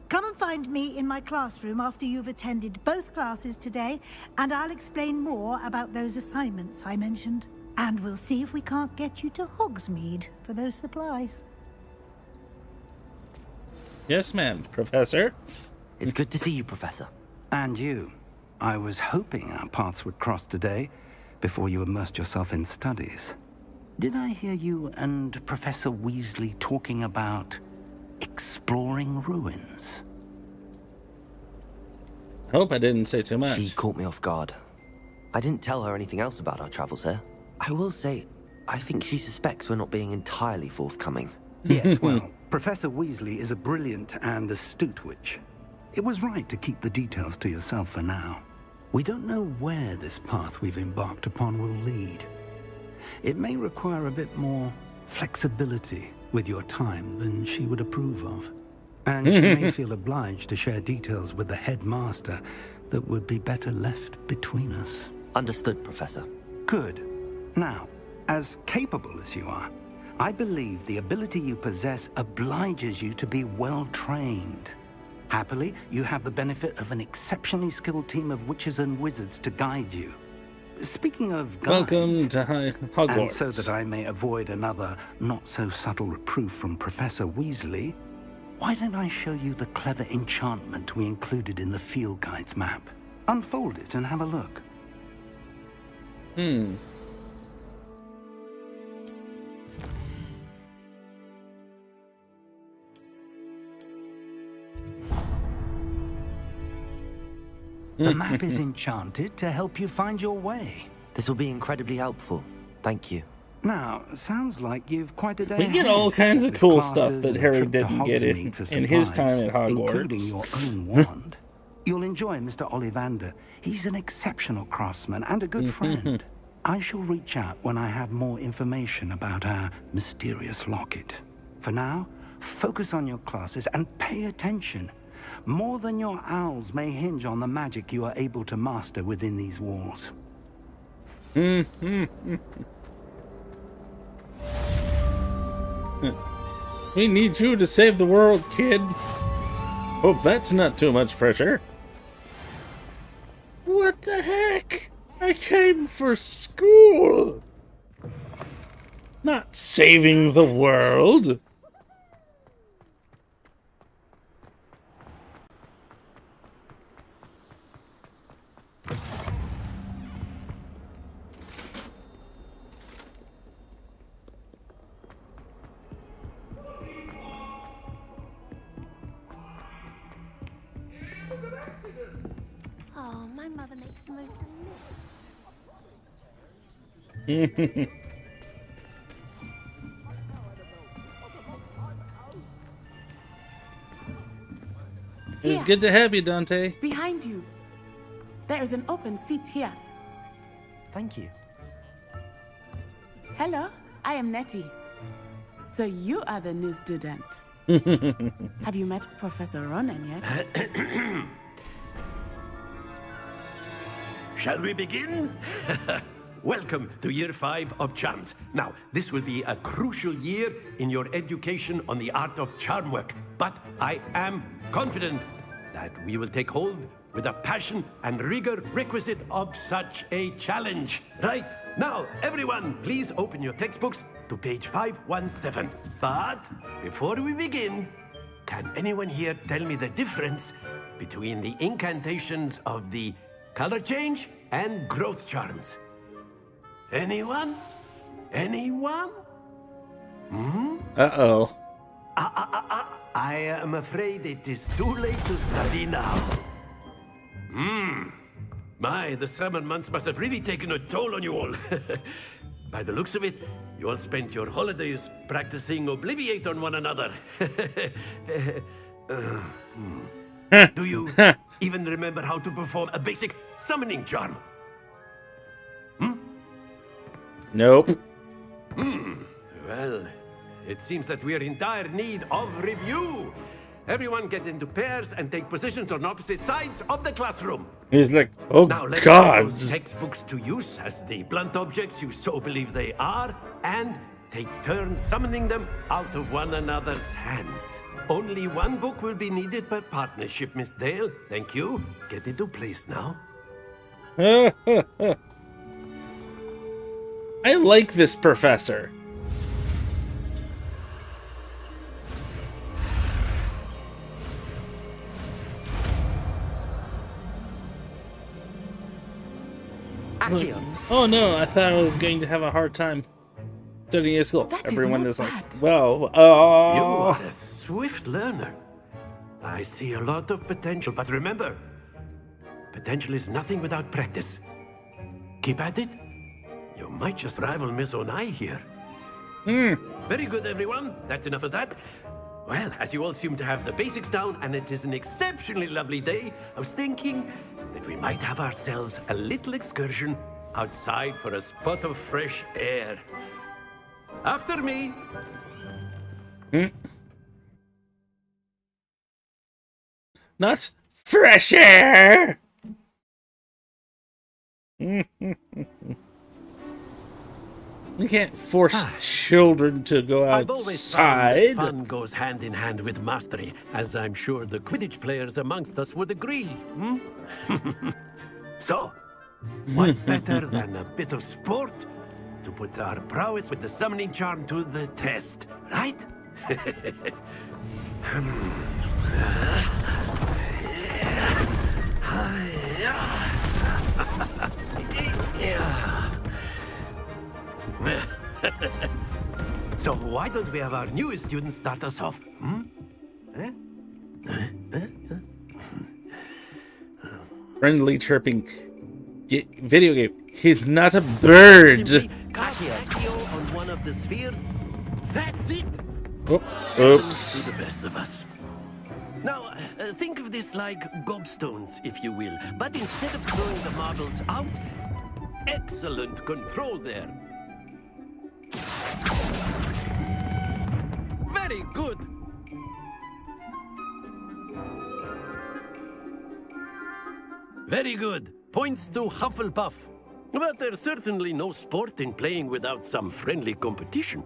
Come and find me in my classroom after you've attended both classes today, and I'll explain more about those assignments I mentioned. And we'll see if we can't get you to Hogsmeade for those supplies. Yes, ma'am, Professor. It's good to see you, Professor. And you. I was hoping our paths would cross today, before you immersed yourself in studies. Did I hear you and Professor Weasley talking about exploring ruins? I hope I didn't say too much. She caught me off guard. I didn't tell her anything else about our travels here. I will say, I think she suspects we're not being entirely forthcoming. Yes, well, Professor Weasley is a brilliant and astute witch. It was right to keep the details to yourself for now. We don't know where this path we've embarked upon will lead. It may require a bit more flexibility with your time than she would approve of. And she may feel obliged to share details with the headmaster that would be better left between us. Understood, Professor. Good. Now, as capable as you are, I believe the ability you possess obliges you to be well trained. Happily, you have the benefit of an exceptionally skilled team of witches and wizards to guide you. Speaking of guides, welcome to Hogwarts. And so that I may avoid another not-so-subtle reproof from Professor Weasley, why don't I show you the clever enchantment we included in the field guide's map? Unfold it and have a look. The map is enchanted to help you find your way. This will be incredibly helpful. Thank you. Now, sounds like you've quite a day We get ahead, all kinds of with cool classes stuff that and a Harry trip to didn't get Hogsmeade for in his supplies, time at Hogwarts. including your own wand. You'll enjoy Mr. Ollivander. He's an exceptional craftsman and a good friend. I shall reach out when I have more information about our mysterious locket. For now, focus on your classes and pay attention. More than your owls may hinge on the magic you are able to master within these walls. We need you to save the world, kid. Hope that's not too much pressure. What the heck? I came for school. Not saving the world. Oh, my mother makes the most It's good to have you, Dante. Behind you. There is an open seat here. Thank you. Hello, I am Nettie. So you are the new student. Have you met Professor Ronan yet? Shall we begin? welcome to year 5 of charms. Now, this will be a crucial year in your education on the art of charm work, but I am confident that we will take hold with the passion and rigor requisite of such a challenge. Right, now, everyone, please open your textbooks to page 517. But before we begin, can anyone here tell me the difference between the incantations of the color change and growth charms? Anyone? Anyone? Uh-oh. I am afraid it is too late to study now. My, the summer months must have really taken a toll on you all. By the looks of it, you all spent your holidays practicing Obliviate on one another. Do you even remember how to perform a basic summoning charm? Nope. Well, it seems that we are in dire need of review. Everyone get into pairs and take positions on opposite sides of the classroom. He's like, oh now let's God. put those textbooks to use as the blunt objects you so believe they are, and take turns summoning them out of one another's hands. Only one book will be needed per partnership, Miss Dale. Thank you. Get into place now. I like this professor. Oh no, I thought I was going to have a hard time studying at school. Everyone is like, well, You are a swift learner. I see a lot of potential, but remember, potential is nothing without practice. Keep at it. You might just rival Miss Onai here. Very good, everyone. That's enough of that. Well, as you all seem to have the basics down, and it is an exceptionally lovely day, I was thinking that we might have ourselves a little excursion outside for a spot of fresh air. After me. Not fresh air! You can't force children to go I've always found that outside. fun goes hand in hand with mastery, as I'm sure the Quidditch players amongst us would agree. So, what better than a bit of sport to put our prowess with the summoning charm to the test, right? So why don't we have our newest student start us off? Friendly chirping. Video game. He's not a bird. Accio on one of the spheres. That's it. Oh, Happens oops. to the best of us. Now, think of this like gobstones, if you will. But instead of throwing the marbles out, excellent control there. Very good. Very good. Points to Hufflepuff. But there's certainly no sport in playing without some friendly competition.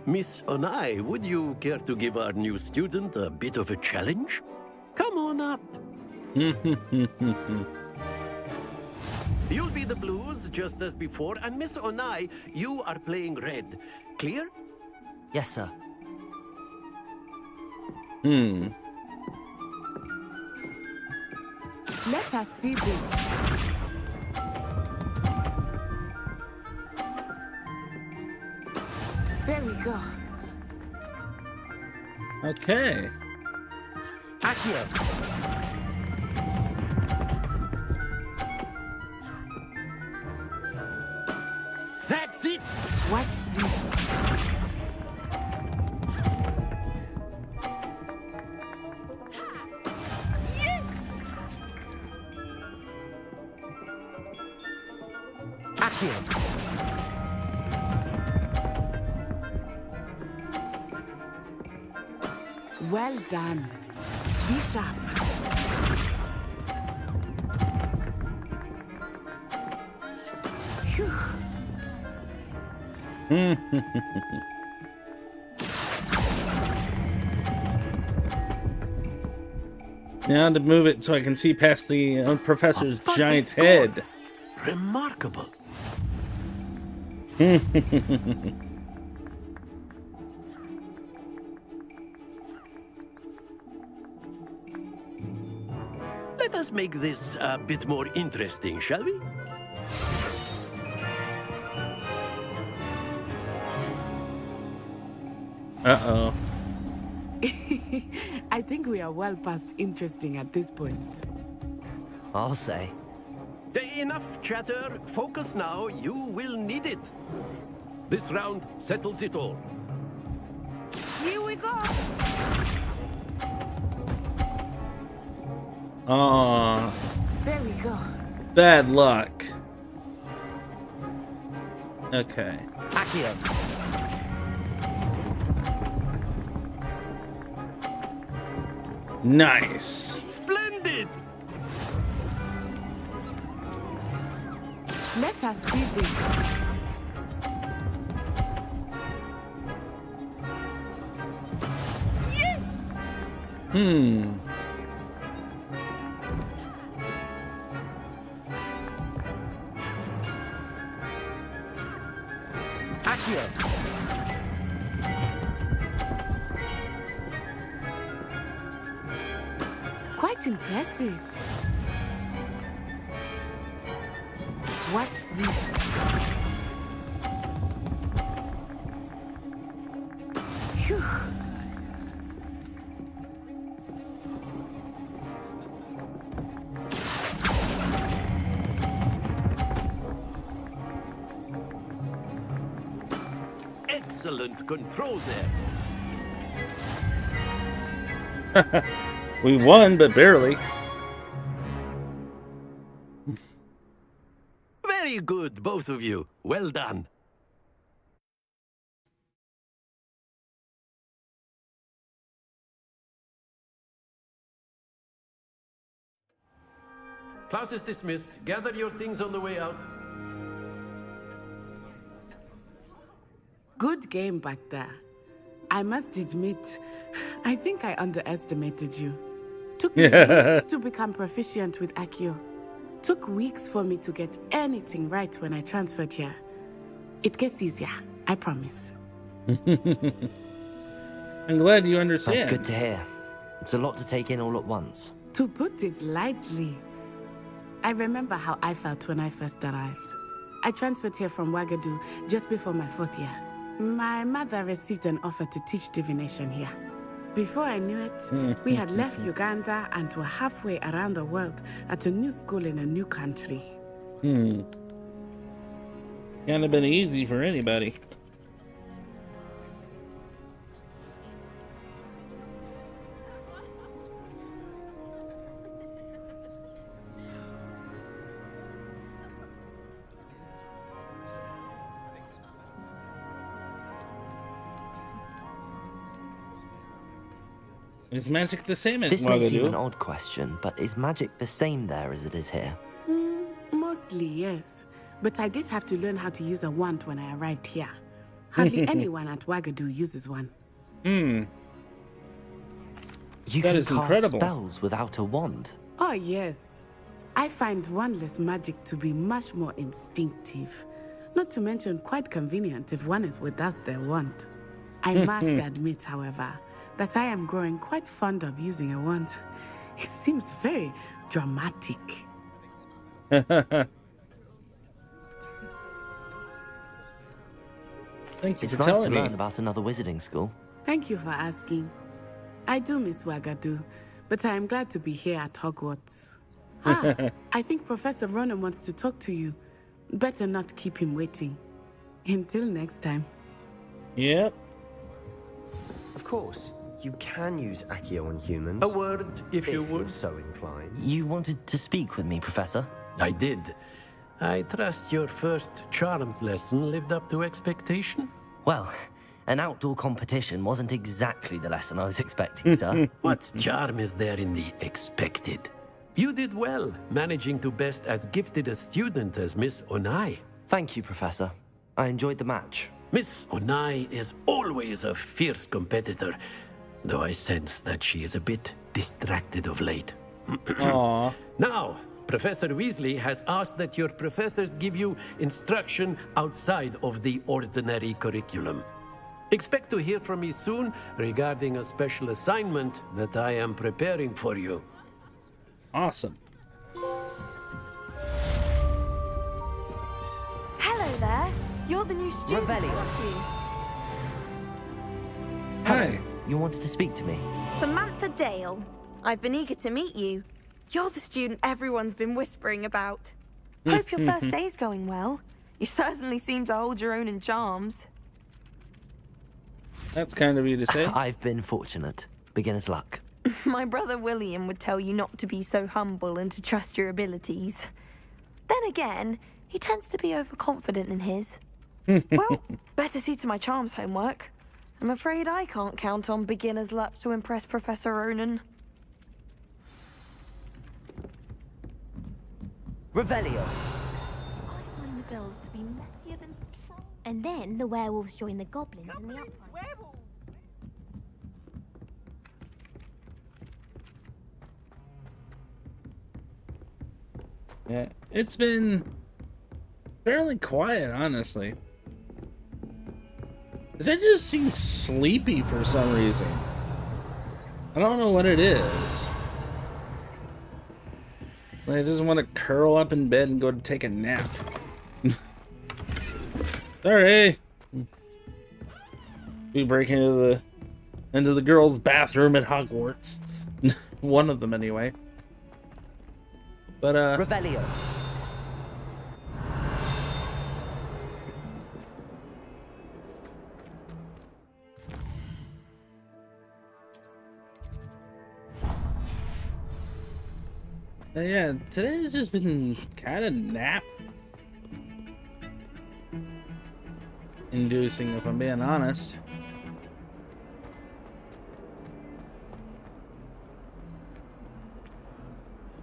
Miss Onai, would you care to give our new student a bit of a challenge? Come on up. You'll be the blues, just as before, and Miss Onai, you are playing red. Clear? Yes, sir. Let us see this. There we go. Okay. Accio. That's it. Watch this. Yes. Accio. Well done. Be sharp. Phew. Now to move it so I can see past the professor's giant head. Remarkable. Let us make this a bit more interesting, shall we? Uh-oh. I think we are well past interesting at this point. I'll say. Enough chatter. Focus now. You will need it. This round settles it all. Here we go. Aw. There we go. Bad luck. Okay. Accio. Nice. Splendid. Let us see this. Yes! Accio. Quite impressive. Watch this. Phew. Excellent control there. We won, but barely. Very good, both of you. Well done. Class is dismissed. Gather your things on the way out. Good game back there. I must admit, I think I underestimated you. Took me weeks to become proficient with Accio. Took weeks for me to get anything right when I transferred here. It gets easier, I promise. I'm glad you understand. That's good to hear. It's a lot to take in all at once. To put it lightly, I remember how I felt when I first arrived. I transferred here from Ouagadougou just before my 4th year. My mother received an offer to teach divination here. Before I knew it, we had left Uganda and were halfway around the world at a new school in a new country. Can't have been easy for anybody. Is magic the same as This may seem an Ouagadougou? odd question, but is magic the same there as it is here? Mostly, yes. But I did have to learn how to use a wand when I arrived here. Hardly anyone at Ouagadougou uses one. You That can is cast incredible. spells without a wand. Oh, yes. I find wandless magic to be much more instinctive. Not to mention quite convenient if one is without their wand. I must admit, however, that I am growing quite fond of using a wand. It seems very dramatic. Thank you It's for nice to telling me. learn about another wizarding school. Thank you for asking. I do miss Ouagadougou, but I am glad to be here at Hogwarts. I think Professor Ronan wants to talk to you. Better not keep him waiting. Until next time. Yep. Of course, you can use Accio on humans. A word, if you you're would. so inclined. You wanted to speak with me, Professor? I did. I trust your first charms lesson lived up to expectation? Well, an outdoor competition wasn't exactly the lesson I was expecting, sir. What charm is there in the expected? You did well, managing to best as gifted a student as Miss Onai. Thank you, Professor. I enjoyed the match. Miss Onai is always a fierce competitor, though I sense that she is a bit distracted of late. Aww. Now, Professor Weasley has asked that your professors give you instruction outside of the ordinary curriculum. Expect to hear from me soon regarding a special assignment that I am preparing for you. Awesome. Hello there. You're the new student, Revelio. aren't you? Hi. You wanted to speak to me? Samantha Dale. I've been eager to meet you. You're the student everyone's been whispering about. Hope your first day's going well. You certainly seem to hold your own in charms. That's kind of you to say. I've been fortunate. Beginner's luck. My brother William would tell you not to be so humble and to trust your abilities. Then again, he tends to be overconfident in his. Well, better see to my charms homework. I'm afraid I can't count on beginner's luck to impress Professor Ronan. Revelio. I find the girls to be messier than... And then the werewolves join the goblins in the upright. Yeah, it's been fairly quiet, honestly. Did I just seem sleepy for some reason? I don't know what it is. I just want to curl up in bed and go to take a nap. Sorry. We break into the girls' bathroom at Hogwarts. One of them, anyway. But Revelio. Yeah, today's just been kind of nap inducing, if I'm being honest.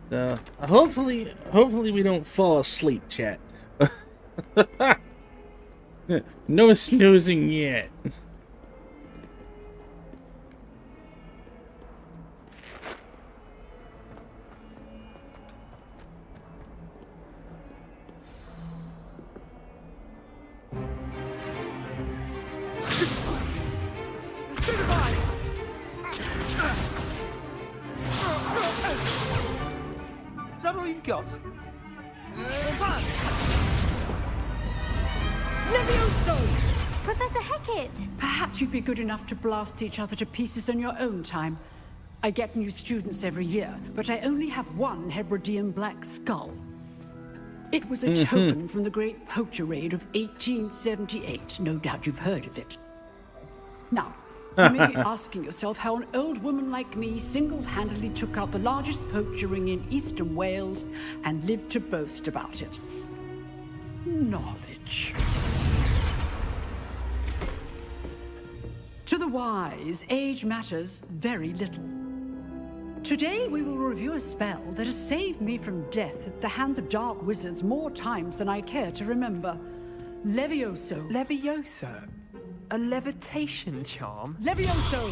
So hopefully we don't fall asleep, chat. No snoozing yet. Is that all you've got? Levioso! Professor Hecat! Perhaps you'd be good enough to blast each other to pieces in your own time. I get new students every year, but I only have one Hebridean black skull. It was a token from the Great Poacher Raid of 1878. No doubt you've heard of it. Now, you may be asking yourself how an old woman like me single-handedly took out the largest poacher ring in eastern Wales and lived to boast about it. Knowledge. To the wise, age matters very little. Today we will review a spell that has saved me from death at the hands of dark wizards more times than I care to remember. Levioso. Levioso? A levitation charm? Levioso!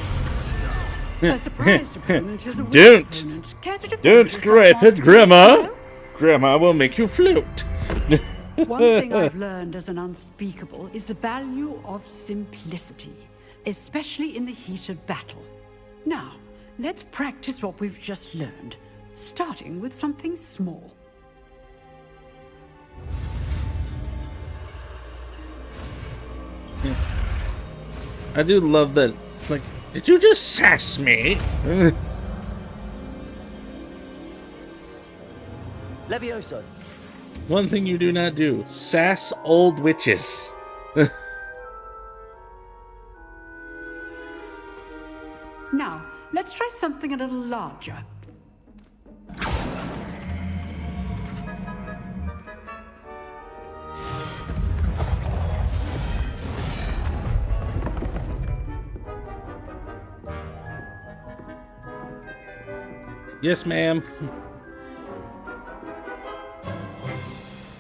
A surprised opponent is a Don't! opponent. Care to defend Don't yourself, scrape Master it, Grandma! Grandma will make you float. One thing I've learned as an unspeakable is the value of simplicity, especially in the heat of battle. Now, let's practice what we've just learned, starting with something small. I do love that. Like, did you just sass me? Levioso. One thing you do not do: sass old witches. Now, let's try something a little larger. Yes, ma'am.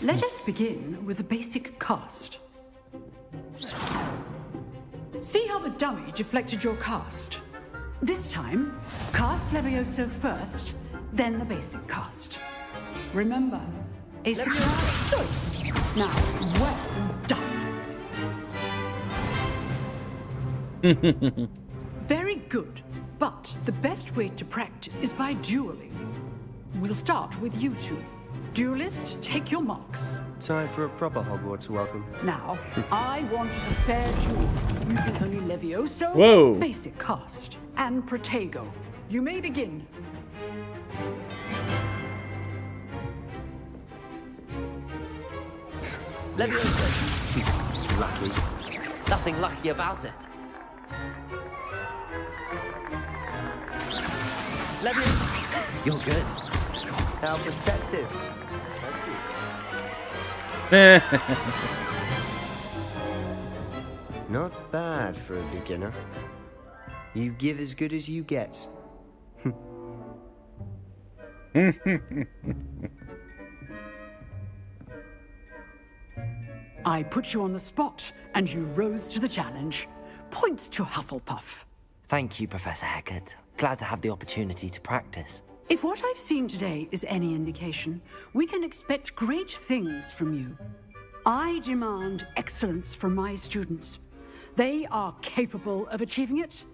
Let us begin with the basic cast. See how the dummy deflected your cast? This time, cast Levioso first, then the basic cast. Remember, a success. Good. Now, well done. Very good. But the best way to practice is by dueling. We'll start with you two. Duelists, take your marks. Time for a proper Hogwarts welcome. Now, I want a fair duel using only Levioso, Whoa. basic cast, and Protego. You may begin. Levioso. Lucky. Nothing lucky about it. Levioso. You're good. How perceptive. Not bad for a beginner. You give as good as you get. I put you on the spot, and you rose to the challenge. Points to Hufflepuff. Thank you, Professor Hecat. Glad to have the opportunity to practice. If what I've seen today is any indication, we can expect great things from you. I demand excellence from my students. They are capable of achieving it,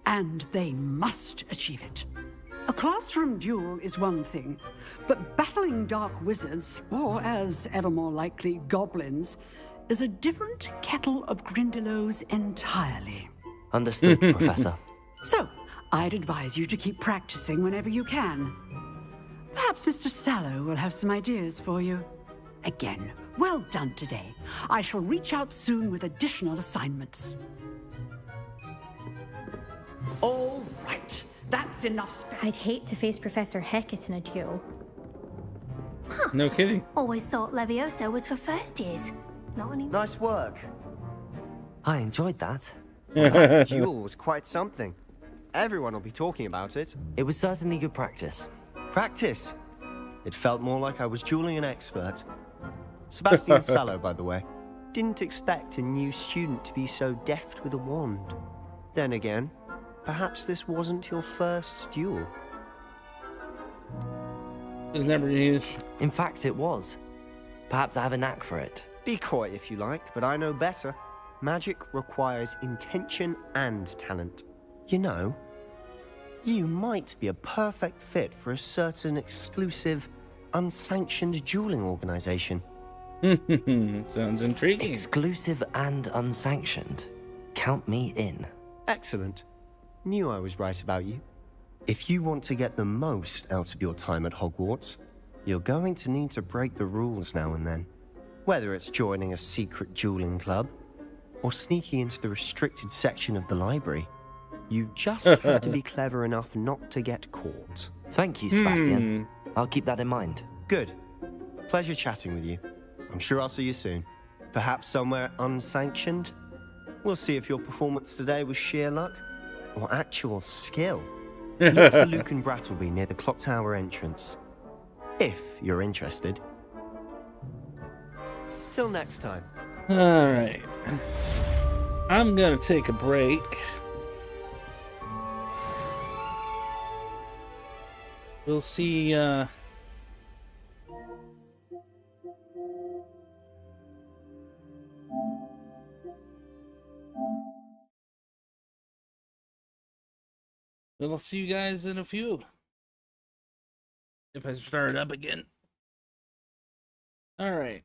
and they must achieve it. A classroom duel is one thing, but battling dark wizards, or as ever more likely, goblins, is a different kettle of Grindylows entirely. Understood, Professor. So, I'd advise you to keep practicing whenever you can. Perhaps Mr. Sallow will have some ideas for you. Again, well done today. I shall reach out soon with additional assignments. All right, that's enough I'd hate to face Professor Hecat in a duel. No kidding. Always thought Levioso was for first years. Not anymore. Nice work. I enjoyed that. That duel was quite something. Everyone will be talking about it. It was certainly good practice. Practice? It felt more like I was dueling an expert. Sebastian Sallow, by the way. Didn't expect a new student to be so deft with a wand. Then again, perhaps this wasn't your first duel. It's never used. In fact, it was. Perhaps I have a knack for it. Be coy if you like, but I know better. Magic requires intention and talent. You know, you might be a perfect fit for a certain exclusive, unsanctioned dueling organization. Sounds intriguing. Exclusive and unsanctioned. Count me in. Excellent. Knew I was right about you. If you want to get the most out of your time at Hogwarts, you're going to need to break the rules now and then. Whether it's joining a secret dueling club, or sneaking into the restricted section of the library, you just have to be clever enough not to get caught. Thank you, Sebastian. I'll keep that in mind. Good. Pleasure chatting with you. I'm sure I'll see you soon. Perhaps somewhere unsanctioned? We'll see if your performance today was sheer luck or actual skill. Look for Luke and Brattleby near the clock tower entrance. If you're interested. Till next time. Alright. I'm gonna take a break. We'll see, I'll see you guys in a few. If I start it up again. Alright.